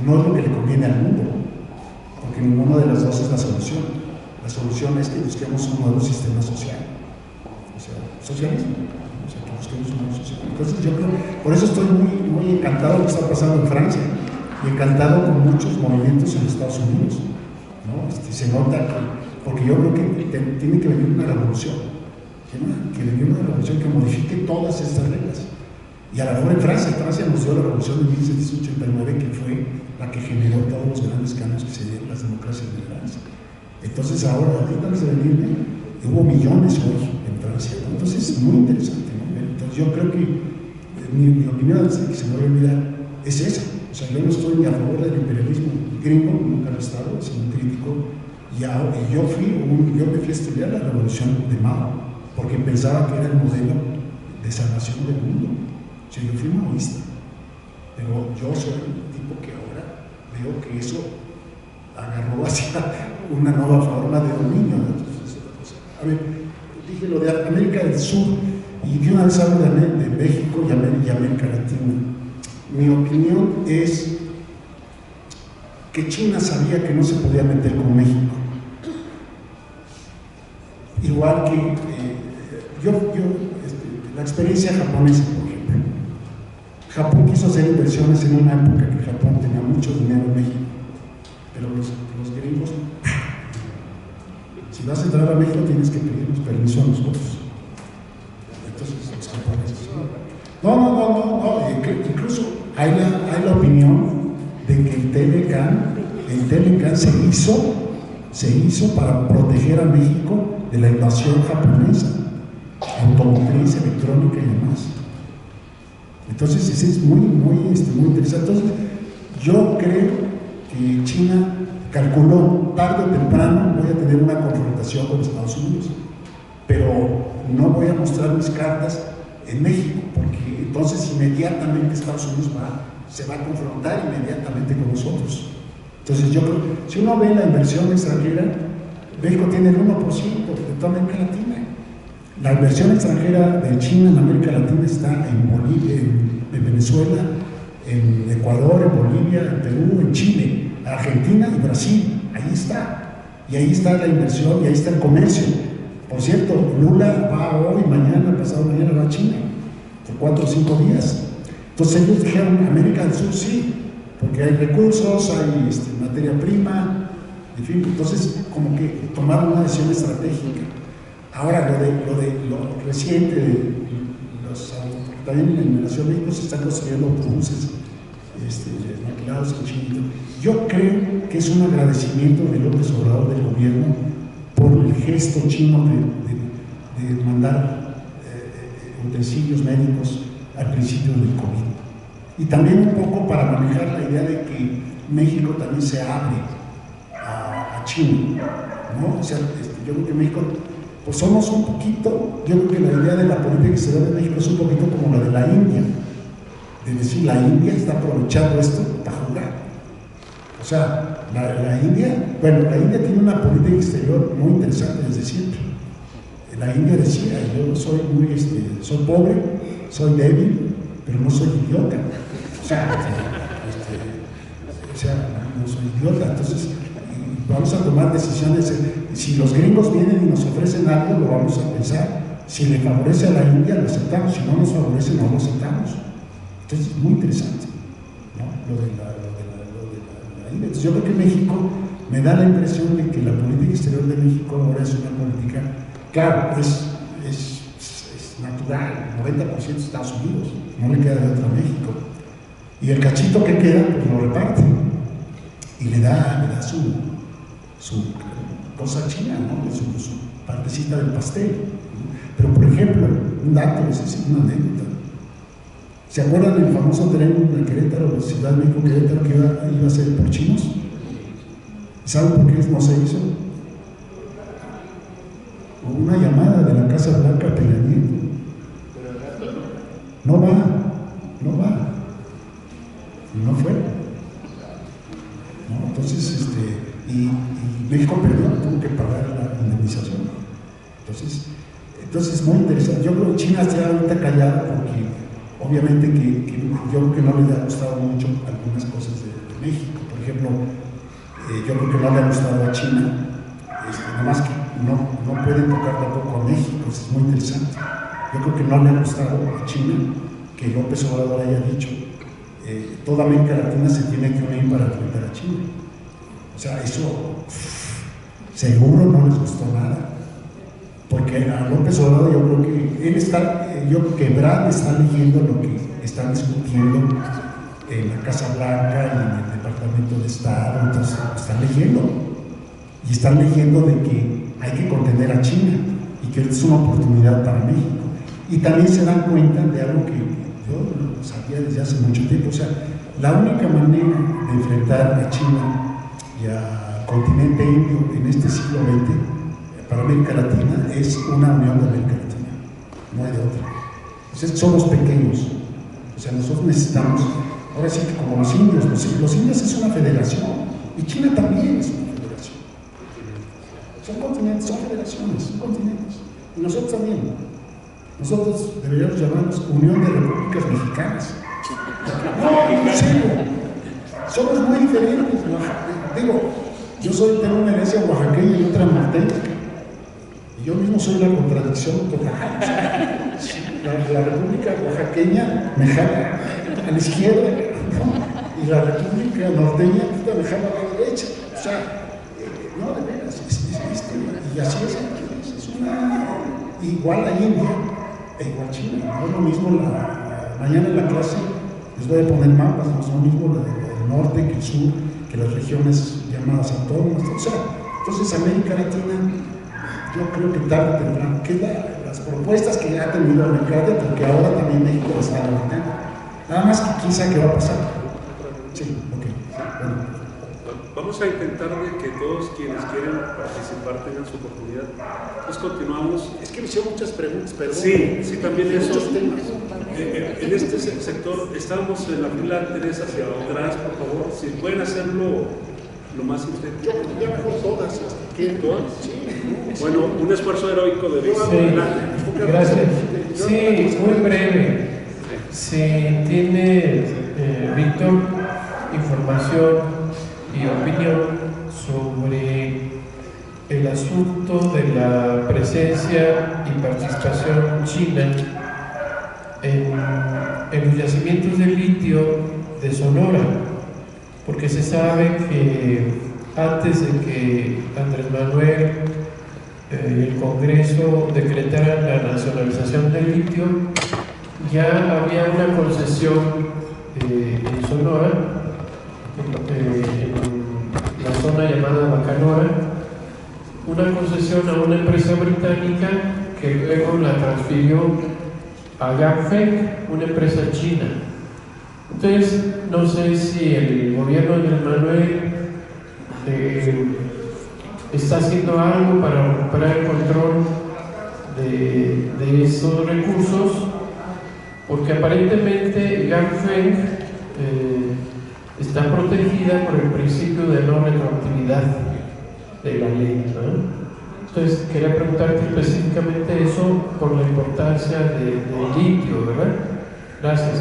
no es lo que le conviene al mundo, porque ninguna de las dos es la solución. La solución es que busquemos un nuevo sistema social, o sea, socialismo. Entonces yo creo, por eso estoy muy encantado de lo que está pasando en Francia y encantado con muchos movimientos en Estados Unidos, ¿no? Se nota que, porque yo creo que tiene que venir una revolución, que venir una revolución que modifique todas estas reglas. Y a la hora en Francia nos dio la revolución de 1789, que fue la que generó todos los grandes cambios que se dieron en las democracias liberales. Entonces ahora, antes de venir, hubo millones hoy en Francia, ¿no? Entonces es muy interesante, ¿no? Entonces yo creo que mi opinión, antes de que se me vaya a olvidar, es esa. O sea, yo no estoy ni a favor del imperialismo gringo, nunca lo he estado, he sido un crítico. Y yo me fui a estudiar la revolución de Mao, porque pensaba que era el modelo de salvación del mundo. O sea, yo fui maoísta, pero yo soy un tipo que ahora veo que eso agarró hacia una nueva forma de dominio. Entonces, a ver, dije lo de América del Sur, y de una vez hablo de México y América Latina. Mi opinión es que China sabía que no se podía meter con México. Igual que la experiencia japonesa, por ejemplo. Japón quiso hacer inversiones en una época que Japón tenía mucho dinero en México, pero los gringos, si vas a entrar a México tienes que pedirnos permiso a nosotros. Entonces, los japoneses, no, incluso hay la opinión de que el Telecan se hizo para proteger a México de la invasión japonesa, automotriz, electrónica y demás. Entonces, ese es muy interesante. Entonces, yo creo que China calculó, tarde o temprano voy a tener una confrontación con Estados Unidos, pero no voy a mostrar mis cartas en México, porque entonces inmediatamente Estados Unidos se va a confrontar inmediatamente con nosotros. Entonces, yo creo, si uno ve la inversión extranjera, México tiene el 1% de toda América Latina. La inversión extranjera de China en América Latina está en Bolivia, en Venezuela, en Ecuador, en Bolivia, en Perú, en Chile, Argentina y Brasil. Ahí está. Y ahí está la inversión y ahí está el comercio. Por cierto, Lula va hoy, mañana, pasado mañana va a China por 4 o 5 días. Entonces ellos dijeron, América del Sur sí, porque hay recursos, hay materia prima, en fin. Entonces como que tomaron una decisión estratégica. Ahora lo reciente, también en la Ciudad de México se están construyendo autobuses maquilados en China. Yo creo que es un agradecimiento de López Obrador del gobierno por el gesto chino de mandar utensilios médicos al principio del COVID. Y también un poco para manejar la idea de que México también se abre a China, ¿no? O sea, yo creo que México, pues somos un poquito, yo creo que la idea de la política exterior de México es un poquito como la de la India, de decir, la India está aprovechando esto para jugar. O sea, la India tiene una política exterior muy interesante desde siempre. La India decía, yo soy soy pobre, soy débil, pero no soy idiota. O sea, no soy idiota. Entonces, vamos a tomar decisiones. Si los gringos vienen y nos ofrecen algo, lo vamos a pensar. Si le favorece a la India, lo aceptamos. Si no nos favorece, no lo aceptamos. Entonces, es muy interesante, ¿no? Lo de la India. Entonces, yo creo que México, me da la impresión de que la política exterior de México ahora es una política, claro, es natural, 90% de Estados Unidos, no le queda de otra a México. Y el cachito que queda, pues lo reparte. Y le da su cosa china, ¿no? Su partecita del pastel. Pero, por ejemplo, un dato, es decir, una anécdota. ¿Se acuerdan del famoso tren de Querétaro, Ciudad de México, Querétaro, que iba a ser por chinos? ¿Saben por qué no se hizo? Hubo una llamada de la Casa Blanca a Peña Nieto. No va. Y no fue. ¿No? Entonces, y México perdió, tuvo que pagar la indemnización. Entonces es muy interesante. Yo creo que China está ahorita callada porque obviamente yo creo que no le ha gustado mucho algunas cosas de México. Por ejemplo, yo creo que no le ha gustado a China, nada más que no pueden tocar tampoco a México, eso es muy interesante. Yo creo que no le ha gustado a China que López Obrador haya dicho toda América Latina se tiene que unir para enfrentar a China. O sea, eso seguro no les gustó nada. Porque a López Obrador yo creo que Ebrard está leyendo lo que están discutiendo en la Casa Blanca y en el Departamento de Estado, entonces están leyendo. Y están leyendo de que hay que contener a China y que es una oportunidad para México. Y también se dan cuenta de algo que yo sabía desde hace mucho tiempo. O sea, La única manera de enfrentar a China y al continente indio en este siglo XX para América Latina es una unión de América Latina, no hay de otra. Entonces, somos pequeños, o sea, nosotros necesitamos, ahora sí que como los indios es una federación y China también es una federación. Son continentes, son federaciones, son continentes. Y nosotros también. Nosotros deberíamos llamarnos Unión de Repúblicas Mexicanas. No, en serio. Somos muy diferentes. Digo, tengo una herencia oaxaqueña y otra norteña. Y yo mismo soy la contradicción total. La República Oaxaqueña me jala a la izquierda, ¿no? Y la República Norteña me jala a la derecha. O sea, no, de veras, y así es igual la India e igual China. No es lo mismo mañana en la clase les voy a poner mapas, no es lo mismo el norte que el sur, que las regiones llamadas autónomas. O sea, entonces América Latina, yo creo que tarde o temprano, que las propuestas que ha tenido América Latina, porque ahora también México lo está levantando. Nada más que quién sabe qué va a pasar. Sí, ok. Bueno. Vamos a intentar de que todos quienes quieren participar tengan su oportunidad. Entonces continuamos. Es que me hicieron muchas preguntas, pero sí, también eso. En este sector, estamos en la fila 3 hacia atrás, por favor. Si pueden hacerlo lo más intento. Yo ya mejor todas. ¿Todas? Sí. Bueno, un esfuerzo heroico de Víctor. Sí, gracias. Sí, muy breve. Si tiene, Víctor, información y opinión sobre el asunto de la presencia y participación china en los yacimientos de litio de Sonora, porque se sabe que antes de que Andrés Manuel y el Congreso decretaran la nacionalización del litio, ya había una concesión en Sonora, en la zona llamada Bacanora, una concesión a una empresa británica que luego la transfirió a Ganfeng, una empresa china. Entonces, no sé si el gobierno de Manuel está haciendo algo para recuperar el control de esos recursos, porque aparentemente Ganfeng está protegida por el principio de no retroactividad de la ley, ¿no? Entonces, quería preguntarte específicamente eso por la importancia del litio, ¿verdad? Gracias.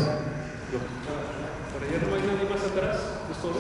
Por allá no hay nadie más atrás. ¿Es todo?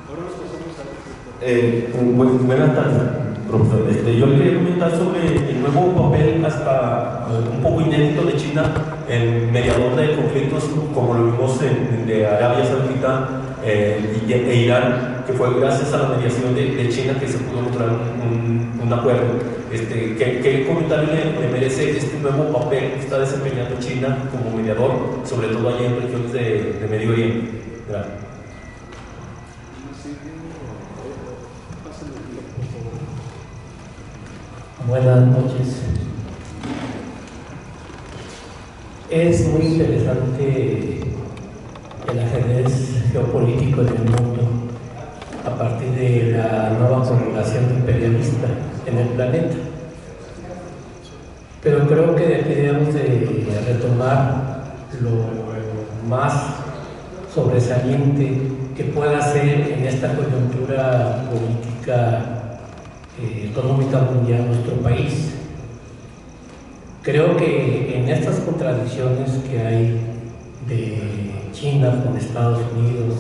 Ahora nos pasamos a... Buenas tardes, profesor. Yo le quería comentar sobre el nuevo papel hasta un poco inédito de China en mediador de conflictos como lo vimos de Arabia Saudita e Irán, que fue gracias a la mediación de China que se pudo lograr un acuerdo. ¿Qué comentario le merece este nuevo papel que está desempeñando China como mediador, sobre todo allá en regiones de Medio Oriente? Gracias. Buenas noches. Es muy interesante el ajedrez geopolítico del mundo a partir de la nueva correlación imperialista en el planeta. Pero creo que debemos de retomar lo más sobresaliente que pueda ser en esta coyuntura política económica mundial nuestro país. Creo que en estas contradicciones que hay de China con Estados Unidos,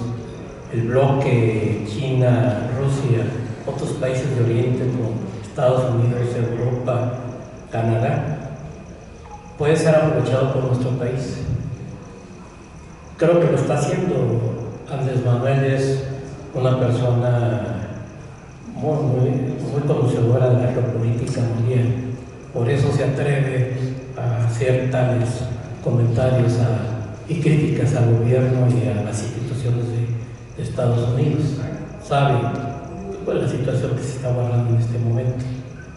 el bloque China, Rusia, otros países de Oriente con Estados Unidos, Europa, Canadá, puede ser aprovechado por nuestro país. Creo que lo está haciendo. Andrés Manuel es una persona muy conocedora de la geopolítica mundial, por eso se atreve a hacer tales comentarios y críticas al gobierno y a las instituciones de Estados Unidos. Sabe cuál es la situación que se está guardando en este momento,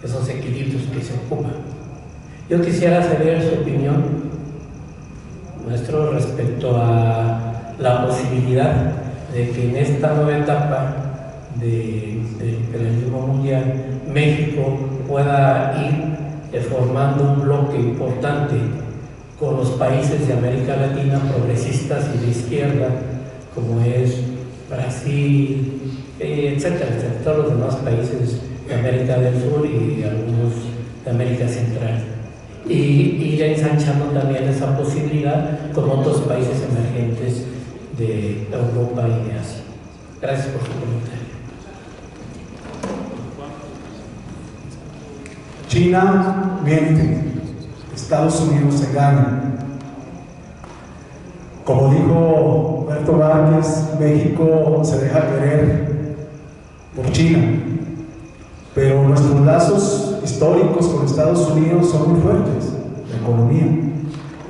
esos equilibrios que se ocupan. Yo quisiera saber su opinión, maestro, respecto a la posibilidad de que en esta nueva etapa del imperialismo mundial, México pueda ir formando un bloque importante con los países de América Latina progresistas y de izquierda, como es Brasil, etcétera, etcétera, todos los demás países de América del Sur y algunos de América Central. Y ir ensanchando también esa posibilidad con otros países emergentes de Europa y de Asia. Gracias por su comentario. China miente, Estados Unidos se gana. Como dijo Humberto Márquez, México se deja querer por China, pero nuestros lazos históricos con Estados Unidos son muy fuertes, la economía.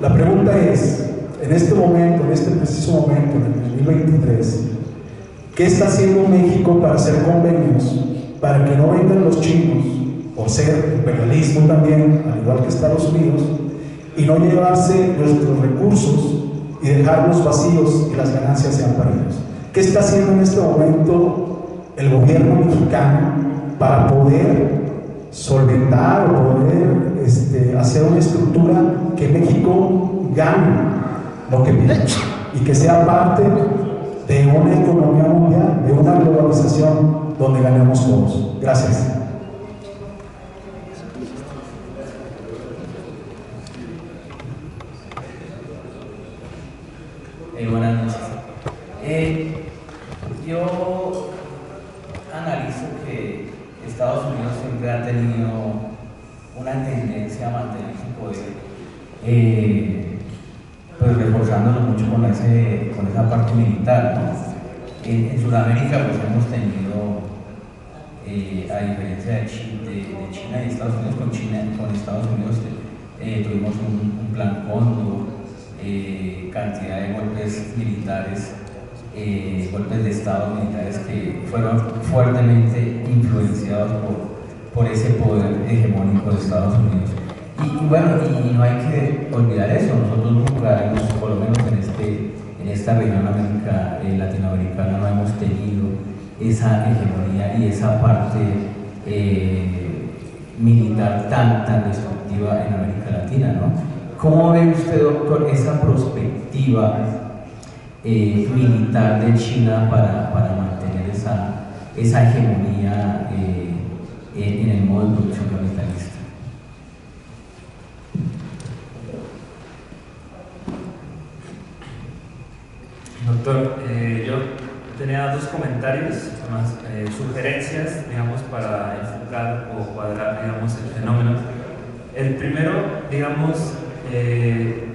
La pregunta es, en este momento, en este preciso momento, en el 2023, ¿qué está haciendo México para hacer convenios para que no vengan los chinos, por ser imperialismo también, al igual que Estados Unidos, y no llevarse nuestros recursos y dejarlos vacíos y las ganancias sean para ellos? ¿Qué está haciendo en este momento el gobierno mexicano para poder solventar o poder hacer una estructura que México gane lo que pide y que sea parte de una economía mundial, de una globalización donde ganemos todos? Gracias. Buenas noches. Yo analizo que Estados Unidos siempre ha tenido una tendencia a mantener su poder, pues reforzándolo mucho con esa parte militar, ¿no? En Sudamérica pues hemos tenido, a diferencia de China y Estados Unidos, con Estados Unidos tuvimos un plan Cóndor, cantidad de golpes militares, golpes de Estado militares que fueron fuertemente influenciados por ese poder hegemónico de Estados Unidos. Y bueno, y no hay que olvidar eso. Nosotros jugaremos, por lo menos en esta región latinoamericana, no hemos tenido esa hegemonía y esa parte militar tan destructiva en América Latina, ¿no? ¿Cómo ve usted, doctor, esa perspectiva militar de China para mantener esa hegemonía en el modo de producción capitalista? Doctor, yo tenía dos comentarios, más sugerencias, digamos, para enfocar o cuadrar, digamos, el fenómeno. El primero, digamos,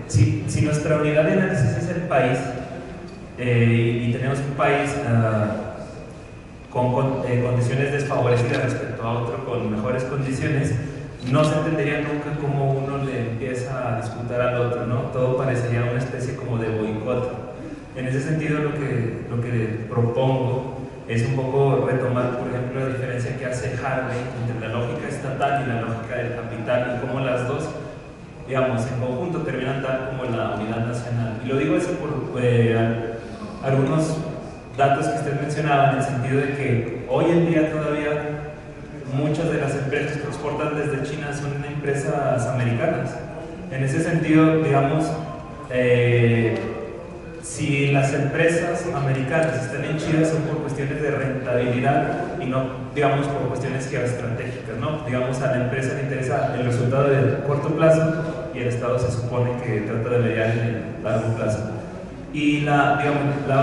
si nuestra unidad de análisis es el país y tenemos un país con condiciones desfavorecidas respecto a otro con mejores condiciones, no se entendería nunca cómo uno le empieza a disputar al otro, ¿no? Todo parecería una especie como de boicot. En ese sentido, lo que propongo es un poco retomar, por ejemplo, la diferencia que hace Harvey entre la lógica estatal y la lógica del capital, y cómo las dos, digamos, en conjunto terminan tal como la unidad nacional. Y lo digo eso por algunos datos que usted mencionaba, en el sentido de que hoy en día todavía muchas de las empresas que exportan desde China son empresas americanas. En ese sentido, digamos, si las empresas americanas están en China son por cuestiones de rentabilidad y no, digamos, por cuestiones geoestratégicas, ¿no? Digamos, a la empresa le interesa el resultado de corto plazo y el Estado se supone que trata de mediar en el largo plazo. Y la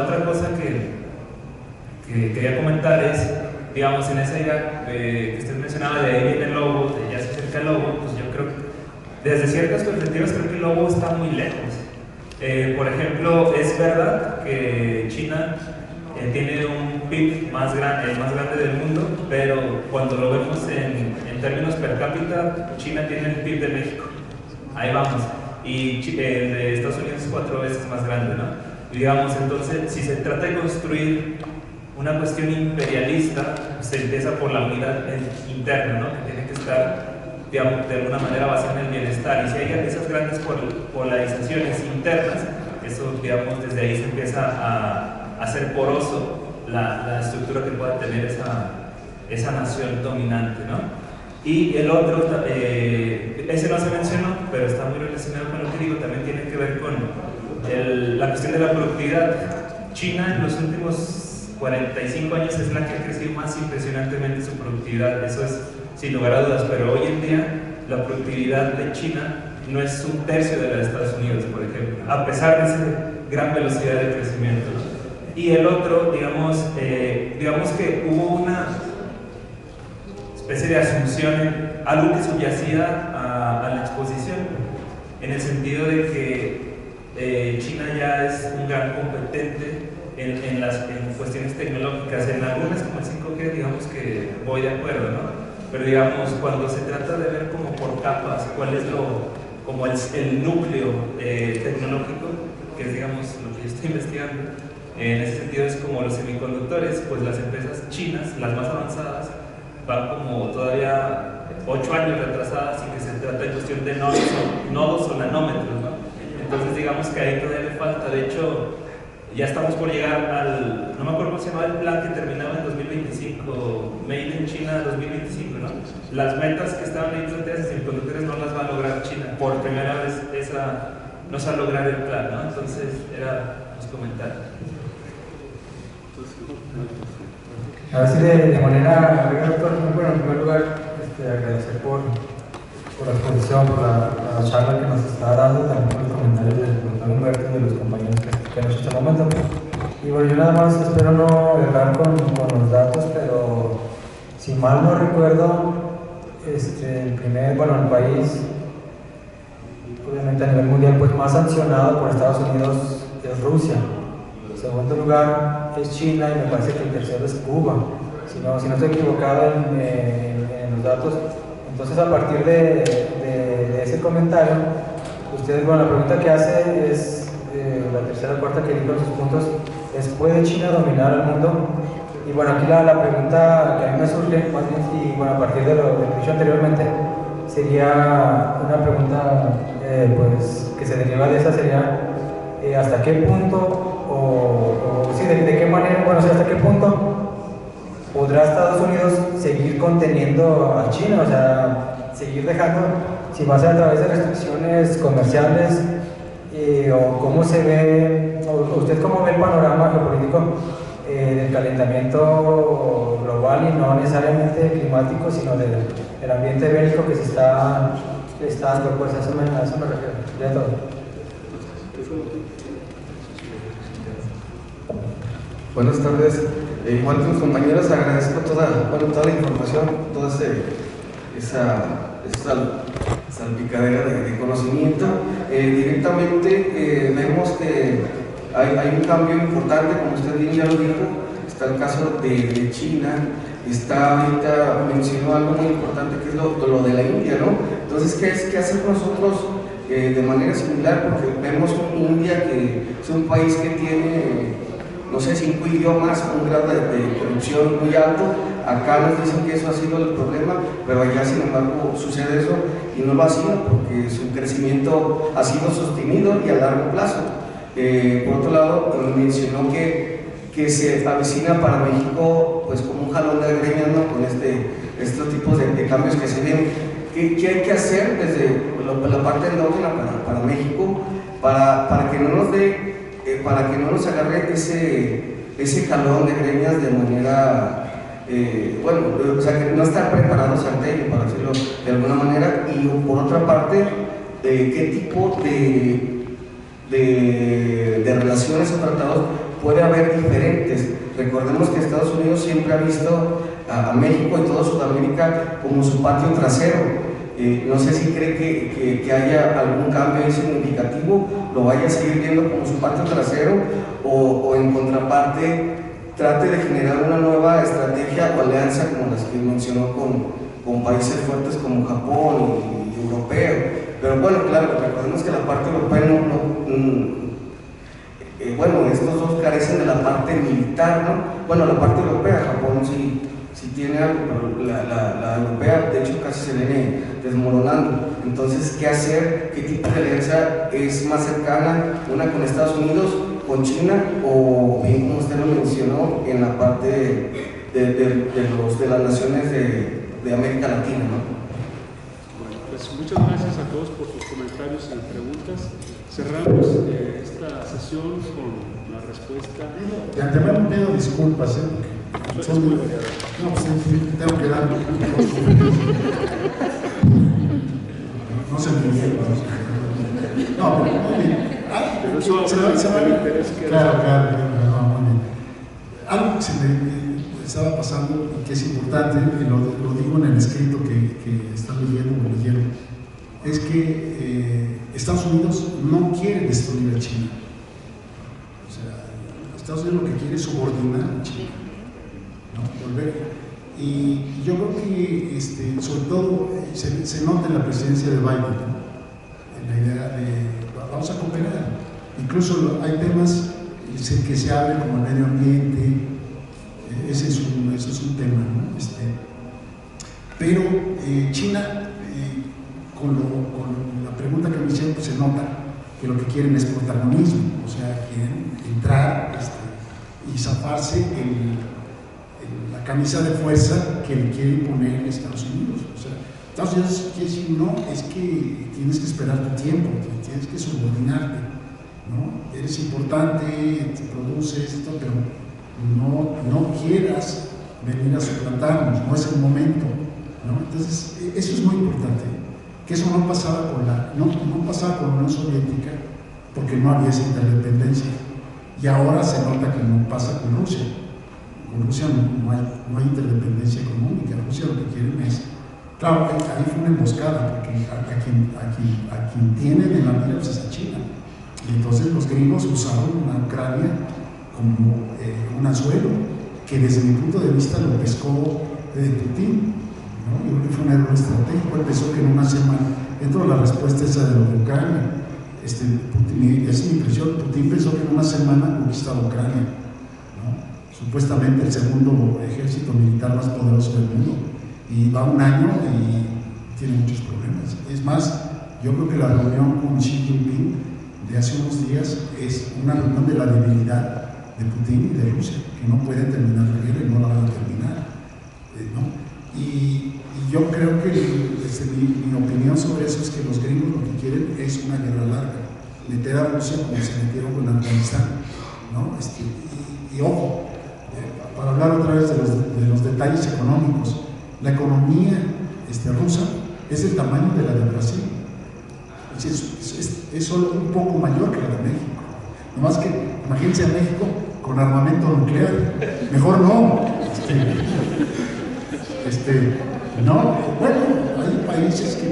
otra cosa que quería comentar es, digamos, en esa idea que usted mencionaba de ahí viene el lobo, de ya se acerca el lobo, pues yo creo que desde ciertas perspectivas creo que el lobo está muy lejos. Por ejemplo, es verdad que China tiene un PIB el más grande del mundo, pero cuando lo vemos en términos per cápita, China tiene el PIB de México. Ahí vamos. Y el de Estados Unidos es 4 veces más grande, ¿no? Y digamos, entonces, si se trata de construir una cuestión imperialista, se empieza por la unidad interna, ¿no? Que tiene que estar, digamos, de alguna manera basada en el bienestar. Y si hay esas grandes polarizaciones internas, Eso, digamos, desde ahí se empieza a hacer poroso la estructura que pueda tener esa nación dominante, ¿no? Y el otro, ese no se mencionó, pero está muy relacionado con lo que digo, también tiene que ver con la cuestión de la productividad. China en los últimos 45 años es la que ha crecido más impresionantemente su productividad, eso es sin lugar a dudas, pero hoy en día la productividad de China no es un tercio de la de Estados Unidos, por ejemplo, a pesar de esa gran velocidad de crecimiento, ¿no? Y el otro, digamos que hubo una especie de asunción en algo que subyacía a la exposición, en el sentido de que China ya es un gran competente en cuestiones tecnológicas, en algunas como el 5G, digamos que voy de acuerdo, ¿no? Pero digamos, cuando se trata de ver como por capas cuál es como el núcleo tecnológico, que es, digamos, lo que yo estoy investigando, en ese sentido es como los semiconductores, pues las empresas chinas, las más avanzadas, van como todavía 8 años retrasadas y que se trata en cuestión de nodos o nanómetros, ¿no? Entonces digamos que ahí todavía le falta. De hecho, ya estamos por llegar no me acuerdo cómo se llamaba el plan que terminaba en 2025, Made in China 2025, ¿no? Las metas que estaban ahí planteadas en semiconductores no las va a lograr China. Por primera vez no se va a lograr el plan, ¿no? Entonces era los comentarios. A ver si de manera, doctor, bueno, en primer lugar, agradecer por la exposición, por la charla que nos está dando, también por los comentarios del doctor Humberto y de los compañeros que han hecho este momento. Y bueno, yo nada más espero no errar con los datos, pero si mal no recuerdo, el país, obviamente a nivel mundial, pues más sancionado por Estados Unidos es Rusia. En segundo lugar es China y me parece que el tercero es Cuba, si no estoy equivocado en los datos. Entonces, a partir de ese comentario, la pregunta que hace es, la tercera o cuarta que dijo en sus puntos, es ¿puede China dominar al mundo? Y bueno, aquí la pregunta que a mí me surge, más bien, y bueno, a partir de lo que he dicho anteriormente, sería una pregunta pues, que se deriva de esa, sería ¿hasta qué punto de qué manera, hasta qué punto podrá Estados Unidos seguir conteniendo a China? O sea, seguir dejando, si va a ser a través de restricciones comerciales, o cómo se ve, o usted cómo ve el panorama geopolítico del calentamiento global y no necesariamente climático, sino del ambiente bélico que se está dando, pues a eso me refiero. Ya todo. Buenas tardes. Igual que los compañeros, agradezco toda la información, toda esa salpicadera de conocimiento. Directamente vemos que hay un cambio importante, como usted bien ya lo dijo. Está el caso de China, está ahorita mencionó algo muy importante que es lo de la India, ¿no? Entonces, ¿qué hacer nosotros de manera similar? Porque vemos un India que es un país que tiene, no sé, 5 idiomas, un grado de corrupción muy alto. Acá nos dicen que eso ha sido el problema, pero allá sin embargo sucede eso y no lo ha sido porque su crecimiento ha sido sostenido y a largo plazo. Por otro lado, mencionó que se avecina para México pues como un jalón de greñas, ¿no? Con estos tipos de cambios que se ven. ¿Qué hay que hacer desde la parte endógena para México para que no nos dé para que no nos agarre ese jalón de greñas de manera, o sea, que no estar preparados ante ello, para decirlo de alguna manera? Y por otra parte, ¿qué tipo de relaciones o tratados puede haber diferentes? Recordemos que Estados Unidos siempre ha visto a México y toda Sudamérica como su patio trasero. No sé si cree que haya algún cambio ahí significativo, lo vaya a seguir viendo como su patio trasero, o en contraparte trate de generar una nueva estrategia o alianza como las que mencionó con países fuertes como Japón y europeo. Pero bueno, claro, recordemos que la parte europea estos dos carecen de la parte militar, ¿no? Bueno, la parte europea, Japón sí sí tiene algo, pero la europea de hecho casi se viene desmoronando. Entonces, ¿qué hacer? ¿Qué tipo de alianza es más cercana? ¿Una con Estados Unidos, con China, o bien como usted lo mencionó en la parte de las naciones de América Latina, ¿no? Bueno, pues muchas gracias a todos por sus comentarios y preguntas. Cerramos esta sesión con la respuesta. De antemano pido disculpas, porque son muy variadas. No, pues tengo que dar no se me olvide. No, pero muy bien. Pero eso habla del interés que claro, no, muy bien. Algo que se me estaba pasando y que es importante, y lo digo en el escrito que están leyendo o leyeron, es que Estados Unidos no quiere destruir a China. O sea, Estados Unidos lo que quiere es subordinar a China, ¿no? Volver. Y yo creo que, sobre todo, se nota en la presidencia de Biden, ¿no? En la idea de vamos a cooperar. Incluso hay temas que se hablan como el medio ambiente, ese es un tema, ¿no? Pero China, con la pregunta que me hicieron, pues se nota que lo que quieren es protagonismo, o sea, quieren entrar y zafarse la camisa de fuerza que le quiere imponer Estados Unidos. O sea, Estados Unidos quiere decir, no, es que tienes que esperar tu tiempo, tienes que subordinarte, ¿no? Eres importante, te produces esto, pero no quieras venir a suplantarnos, no es el momento, ¿no? Entonces, eso es muy importante, que eso no pasaba con la Unión Soviética, porque no había esa interdependencia, y ahora se nota que no pasa con Rusia. Con Rusia no hay interdependencia económica. Rusia lo que quieren es, claro, ahí fue una emboscada, porque a quien tienen en la mira es a China. Y entonces los gringos usaron una Ucrania como un anzuelo, que desde mi punto de vista lo pescó Putin, ¿no? Yo creo que fue un error estratégico. Él pensó que en una semana, dentro de la respuesta esa de lo de Ucrania, Putin, esa es mi impresión, Putin pensó que en una semana conquistaba Ucrania, ¿no? Supuestamente el segundo ejército militar más poderoso del mundo, y va un año y tiene muchos problemas. Es más, yo creo que la reunión con Xi Jinping de hace unos días es una reunión de la debilidad de Putin y de Rusia, que no pueden terminar la guerra y no la van a terminar, ¿no? Y yo creo que mi opinión sobre eso es que los gringos lo que quieren es una guerra larga, meter a Rusia como se metieron con Afganistán, ¿no? Y ojo, para hablar otra vez de los detalles económicos, la economía rusa es del tamaño de la de Brasil, es solo un poco mayor que la de México. Nomás que, imagínense a México con armamento nuclear, mejor no. No, bueno, hay países que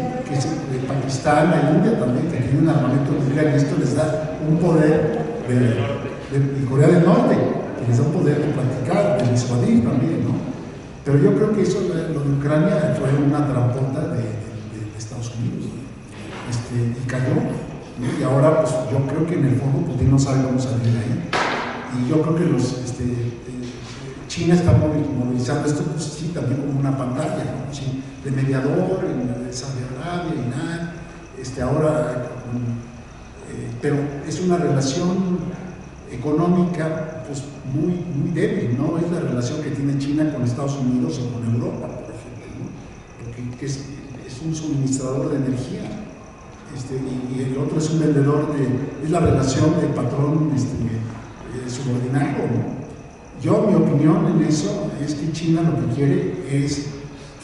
Pakistán, la India también, que tienen armamento nuclear, y esto les da un poder de Corea del Norte, que les da un poder de platicar, de disuadir también, ¿no? Pero yo creo que eso, lo de Ucrania, fue una trampota de Estados Unidos, y cayó, ¿no? Y ahora, pues yo creo que en el fondo Putin no sabe cómo salir de ahí, y yo creo que China está movilizando esto, pues sí, también como una pantalla, ¿no? Sí, de mediador en Saudi Arabia, Irán, ahora, pero es una relación económica pues muy débil, no es la relación que tiene China con Estados Unidos o con Europa, por ejemplo, ¿no? Porque es un suministrador de energía, y el otro es un vendedor es la relación de patrón subordinado, ¿no? Yo, mi opinión en eso es que China lo que quiere es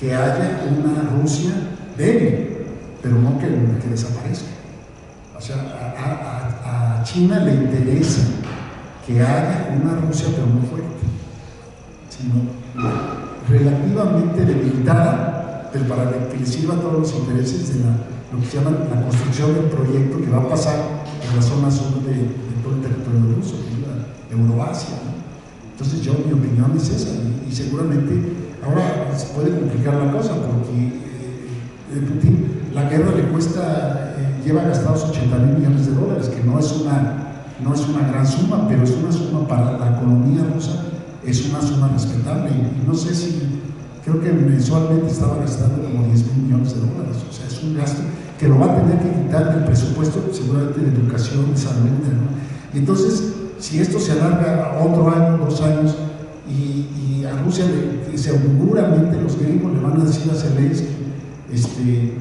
que haya una Rusia débil, pero no que desaparezca. O sea, a China le interesa que haya una Rusia, pero no fuerte, sino relativamente debilitada, pero para que le sirva a todos los intereses de lo que se llama la construcción del proyecto que va a pasar en la zona sur de todo el territorio ruso, de Euroasia, ¿no? Entonces mi opinión es esa, y seguramente ahora se puede complicar la cosa, porque Putin, la guerra le cuesta, lleva gastados $80,000 millones, que no es una gran suma, pero es una suma para la economía rusa, es una suma respetable, y no sé si creo que mensualmente estaba gastando como 10 mil millones de dólares. O sea, es un gasto que lo va a tener que quitar del presupuesto, seguramente de educación, de salud, ¿no? Y entonces, si esto se alarga a otro año, 2 años, y a Rusia seguramente los gringos le van a decir a Zelensky,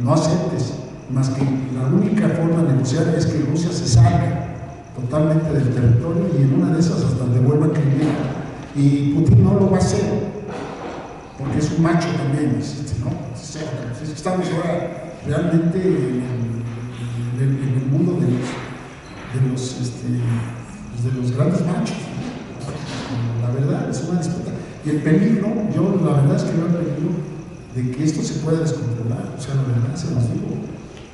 no aceptes, más que la única forma de negociar es que Rusia se salga totalmente del territorio y en una de esas hasta devuelva Crimea. Y Putin no lo va a hacer, porque es un macho también, ¿no? Estamos ahora realmente en el mundo de los grandes machos, ¿no? La verdad, es una disputa. Y el peligro, yo la verdad es que veo el peligro de que esto se pueda descontrolar, o sea, la verdad, se los digo.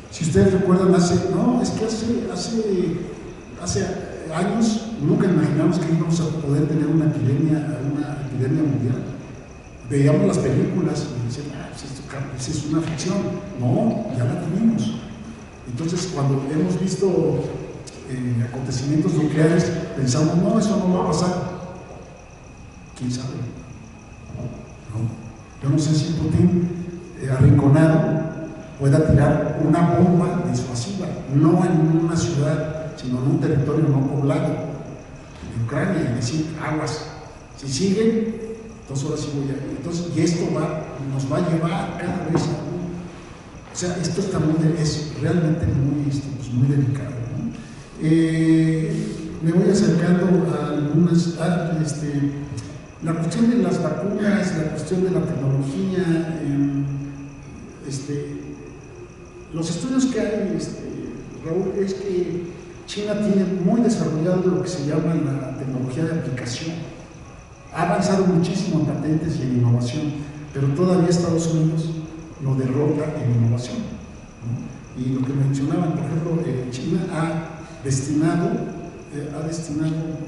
Si ustedes recuerdan, hace años nunca imaginamos que íbamos a poder tener una epidemia mundial. Veíamos las películas y decían, pues es una ficción. No, ya la tuvimos. Entonces, cuando hemos visto acontecimientos nucleares, pensamos, no, eso no va a pasar. ¿Quién sabe? No. Yo no sé si Putin, arrinconado, pueda tirar una bomba disuasiva, no en una ciudad, sino en un territorio no poblado, en Ucrania, y decir, aguas, si siguen, entonces ahora sí voy a ir. Entonces, y esto nos va a llevar cada vez a o sea, esto está es realmente muy delicado, ¿no? Me voy acercando a algunas, la cuestión de las vacunas, la cuestión de la tecnología, los estudios que hay, Raúl, es que China tiene muy desarrollado lo que se llama la tecnología de aplicación. Ha avanzado muchísimo en patentes y en innovación, pero todavía Estados Unidos lo derrota en innovación, ¿no? Y lo que mencionaban, por ejemplo, China ha destinado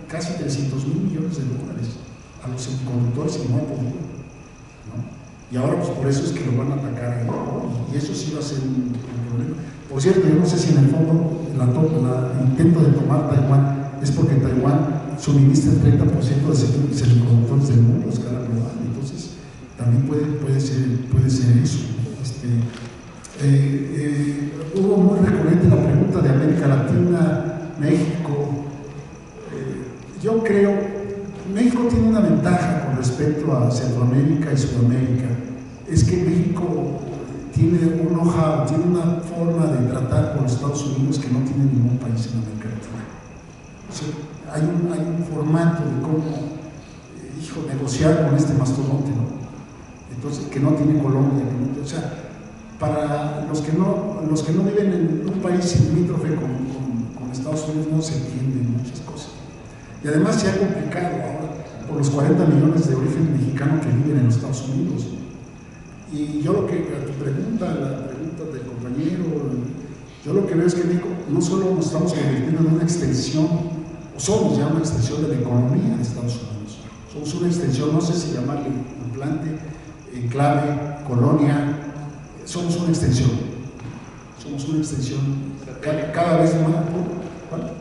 casi 300 mil millones de dólares a los semiconductores y no ha podido, ¿no? Y ahora pues por eso es que lo van a atacar ahí, ¿no? Y eso sí va a ser un problema. Por cierto, yo no sé si en el fondo el intento de tomar Taiwán es porque Taiwán suministra el 30% de semiconductores del mundo a escala global, entonces también puede ser eso. Hubo muy recurrente la pregunta de América Latina, México. Yo creo México tiene una ventaja con respecto a Centroamérica y Sudamérica, es que México tiene un know-how, tiene una forma de tratar con los Estados Unidos que no tiene ningún país en América Latina. O sea, hay un formato de cómo negociar con este mastodonte, ¿no? Entonces, que no tiene Colombia, o sea, para los que no viven en un país limítrofe con Estados Unidos no se entienden muchas cosas. Y además se ha complicado ahora por los 40 millones de origen mexicano que viven en los Estados Unidos. Y yo a tu pregunta, la pregunta del compañero, yo lo que veo es que México no solo nos estamos convirtiendo en una extensión, o somos ya una extensión de la economía de Estados Unidos. Somos una extensión, no sé si llamarle implante, enclave, colonia, somos una extensión. Somos una extensión cada vez más. ¿Cuál?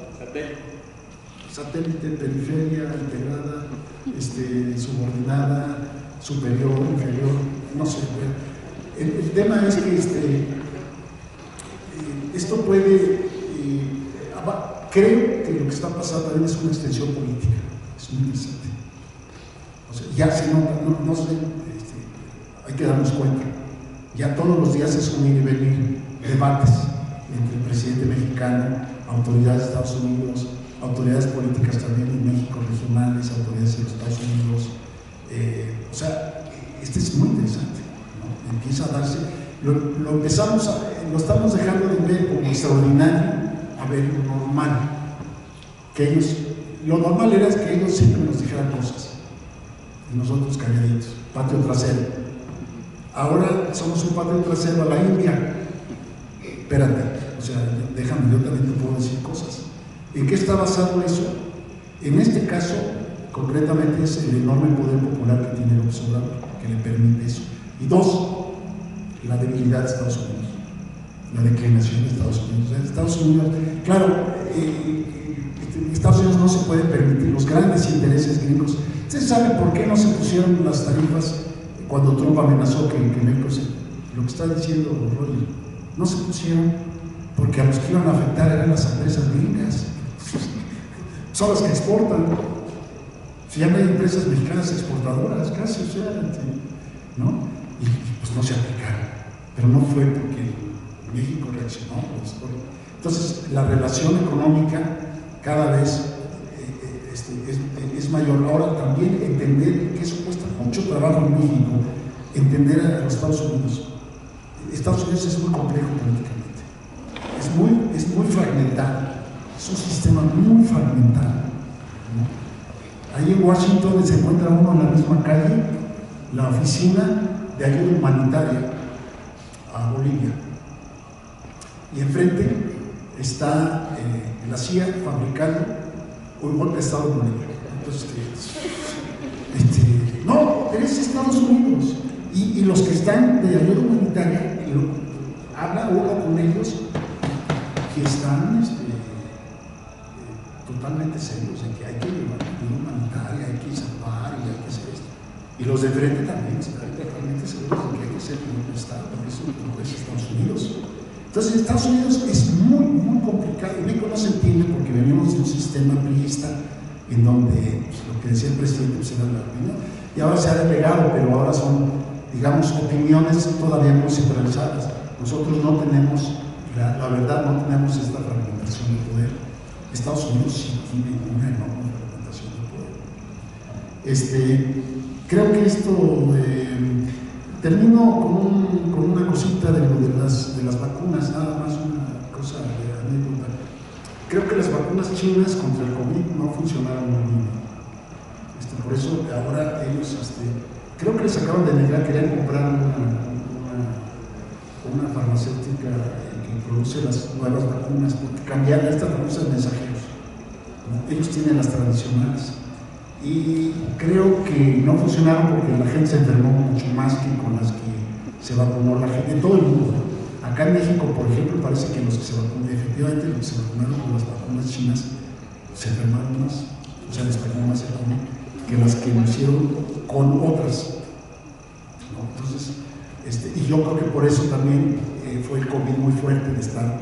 Satélite, periferia, integrada, subordinada, superior, inferior, no sé. El tema es que esto puede, creo que lo que está pasando también es una extensión política, es muy interesante. O sea, ya se nota, no sé, hay que darnos cuenta, ya todos los días es un ir y venir, debates entre el presidente mexicano, autoridades de Estados Unidos, autoridades políticas también en México, regionales, autoridades de los Estados Unidos. O sea, es muy interesante, ¿no? Empieza a darse, lo estamos dejando de ver como extraordinario a ver lo normal. Lo normal era que ellos siempre nos dijeran cosas, y nosotros calladitos, patio trasero. Ahora somos un patio trasero a la India. Espérate, o sea, déjame, yo también te puedo decir cosas. ¿En qué está basado eso? En este caso, concretamente, es el enorme poder popular que tiene López Obrador, que le permite eso. Y dos, la debilidad de Estados Unidos, la declinación de Estados Unidos. Estados Unidos, claro, Estados Unidos no se puede permitir los grandes intereses gringos. ¿Ustedes saben por qué no se pusieron las tarifas cuando Trump amenazó que México lo que está diciendo Roger, no se pusieron porque a los que iban a afectar eran las empresas gringas, son las que exportan. Si ya no hay empresas mexicanas exportadoras, casi, o sea, ¿no? Y pues no se aplicaron, pero no fue porque México reaccionó. Entonces, la relación económica cada vez es mayor. Ahora, también entender que eso cuesta mucho trabajo en México, entender a los Estados Unidos. Estados Unidos es muy complejo políticamente, es muy fragmentado, es un sistema muy fragmentado, ¿no? Ahí en Washington se encuentra uno en la misma calle, la oficina de ayuda humanitaria a Bolivia, y enfrente está la CIA fabricando un golpe de Estado en Bolivia. Entonces, no, eres Estados Unidos. Y los que están de ayuda humanitaria, habla uno con ellos que están totalmente serios en que hay que llevar ayuda humanitaria, hay que salvar y hay que hacer esto. Y los de frente también están totalmente seguros de que hay que ser un Estado, porque eso no es Estados Unidos. Entonces, Estados Unidos es muy, muy complicado. México no se entiende porque venimos de un sistema priista en donde pues, lo que decía el presidente pues, era la opinión, y ahora se ha delegado, pero ahora son, digamos, opiniones todavía muy centralizadas. Nosotros no tenemos, la verdad, no tenemos esta fragmentación de poder. Estados Unidos sí tiene una enorme fragmentación de poder. Creo que esto, termino con una cosita de las vacunas, nada más una cosa de anécdota. Creo que las vacunas chinas contra el COVID no funcionaron muy bien. Por eso ahora ellos, creo que les acaban de negar, querían comprar una farmacéutica que produce las nuevas vacunas, porque cambiar estas produce mensajeros, ¿no? Ellos tienen las tradicionales. Y creo que no funcionaron porque la gente se enfermó mucho más que con las que se vacunó la gente en todo el mundo. Acá en México, por ejemplo, parece que los que se vacunaron, efectivamente los que se vacunaron con las vacunas chinas se enfermaron más, o sea, les pegó más el COVID que las que lo hicieron con otras, ¿no? Entonces, y yo creo que por eso también fue el COVID muy fuerte de estar,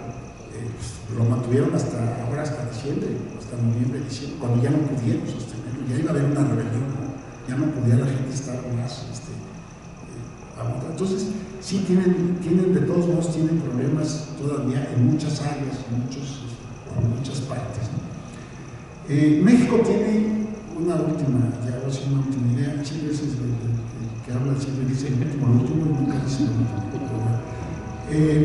pues, lo mantuvieron hasta ahora, hasta diciembre, hasta noviembre, diciembre, cuando ya no pudieron sostenerlo, ya iba a haber una rebelión, ¿no? Ya no podía la gente estar más aguantando. Entonces, sí tienen de todos modos, tienen problemas todavía en muchas áreas, en muchas partes, ¿no? México tiene una última idea. Chile es el que habla, siempre dice el último, y nunca dice el último.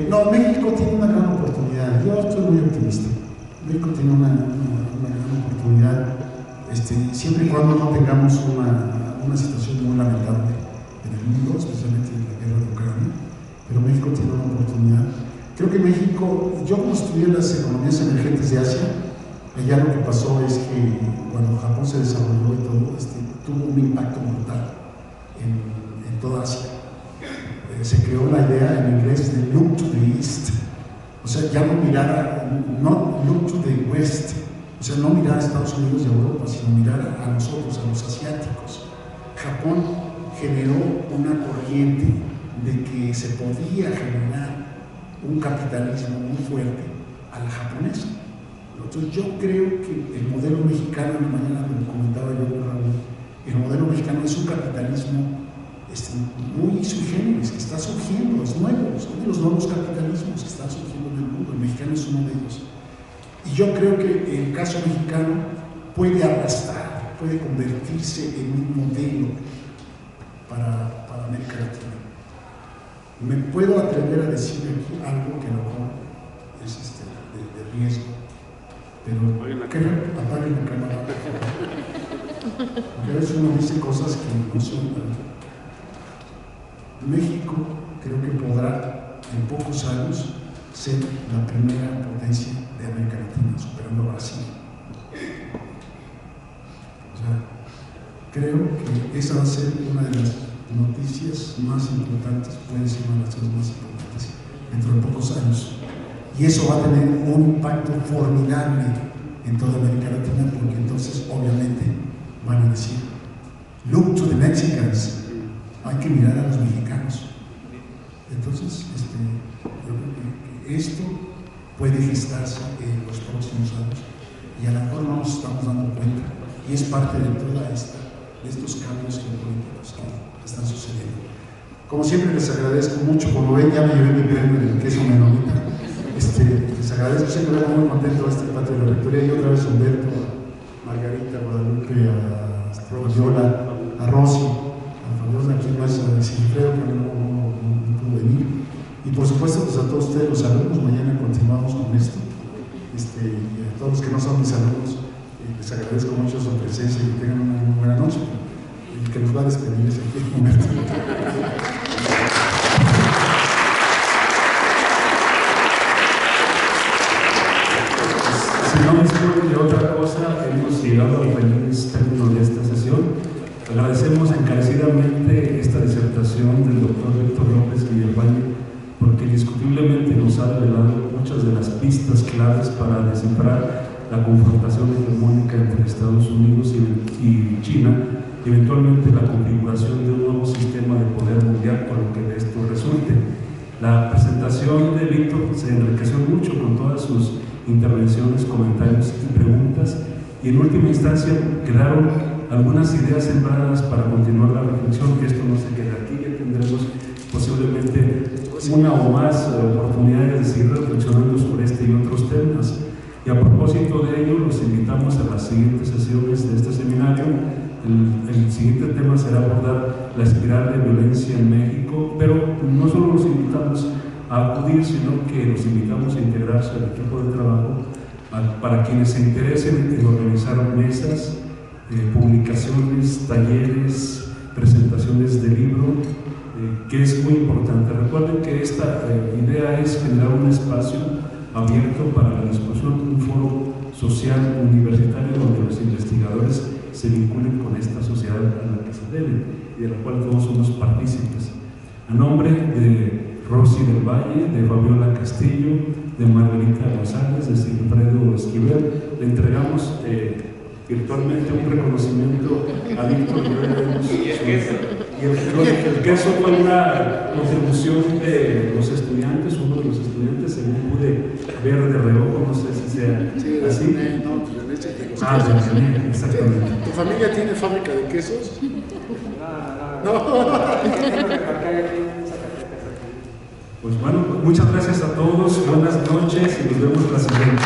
No, México tiene una gran oportunidad. Yo estoy muy optimista. México tiene una gran oportunidad, siempre y cuando no tengamos una situación muy lamentable en el mundo, especialmente en la guerra de Ucrania. Pero México tiene una oportunidad. Creo que México, yo como estudié las economías emergentes de Asia, allá lo que pasó es que cuando Japón se desarrolló y todo, tuvo un impacto brutal en toda Asia. Se creó la idea en inglés de look to the east, o sea, ya no mirar, no look to the west, o sea, no mirar a Estados Unidos y a Europa, sino mirar a nosotros, a los asiáticos. Japón generó una corriente de que se podía generar un capitalismo muy fuerte a la japonesa. Entonces yo creo que el modelo mexicano, mañana me lo comentaba yo con Raúl, el modelo mexicano es un capitalismo muy sui generis, que está surgiendo, es nuevo, son de los nuevos capitalismos que están surgiendo en el mundo, el mexicano es uno de ellos. Y yo creo que el caso mexicano puede arrastrar, puede convertirse en un modelo para América Latina. Me puedo atrever a decir aquí algo que a lo mejor es de riesgo, pero apaguen la cámara. Porque a veces uno dice cosas que no son. México creo que podrá en pocos años ser la primera potencia de América Latina, superando a Brasil. O sea, creo que esa va a ser una de las noticias más importantes, puede ser una de las cosas más importantes dentro de pocos años. Y eso va a tener un impacto formidable en toda América Latina, porque entonces obviamente van a decir, look to the Mexicans, hay que mirar a los mexicanos. Entonces, yo creo que esto puede gestarse en los próximos años y a lo mejor no nos estamos dando cuenta, y es parte de de estos cambios geopolíticos que están sucediendo. Como siempre les agradezco mucho, como ven ya me llevé mi premio del queso menonita. Les agradezco, siempre vengo muy contento a este patio de la rectoría, y otra vez a Humberto, a Margarita, a Guadalupe, a Fabiola, a Rosy, a Fabiola, aquí más a Silfredo, que no pudo venir, y por supuesto pues a todos ustedes los alumnos. Mañana continuamos con esto, y a todos los que no son mis alumnos, les agradezco mucho su presencia y que tengan una muy buena noche. El que nos va a despedir es aquí Humberto. Si no disponen de otra cosa, hemos llegado al feliz término de esta sesión. Agradecemos encarecidamente esta disertación del doctor Víctor López Villalbañe, porque indiscutiblemente nos ha revelado muchas de las pistas claves para descifrar la confrontación hegemónica entre Estados Unidos y China, y eventualmente la configuración de un nuevo sistema de poder mundial con lo que de esto resulte. La presentación de Víctor se enriqueció mucho con todas sus intervenciones, comentarios y preguntas, y en última instancia quedaron algunas ideas sembradas para continuar la reflexión, que esto no se queda aquí. Ya tendremos posiblemente una o más oportunidades de seguir reflexionando sobre este y otros temas. Y a propósito de ello, los invitamos a las siguientes sesiones de este seminario. El siguiente tema será abordar la espiral de violencia en México, pero no solo los invitamos a acudir, sino que los invitamos a integrarse al equipo de trabajo para quienes se interesen en organizar mesas, publicaciones, talleres, presentaciones de libro, que es muy importante. Recuerden que esta idea es generar un espacio abierto para la discusión, un foro social universitario donde los investigadores se vinculen con esta sociedad a la que se deben y de la cual todos somos partícipes. A nombre de Rosy del Valle, de Fabiola Castillo, de Margarita González, de Silfredo Esquivel, le entregamos virtualmente un reconocimiento a Víctor López. Y el queso fue una contribución de los estudiantes, uno de los estudiantes, según pude ver de reojo, no sé si sea así. No, de leche de exactamente. ¿Tu familia tiene fábrica de quesos? No. Pues bueno, muchas gracias a todos, buenas noches y nos vemos la siguiente.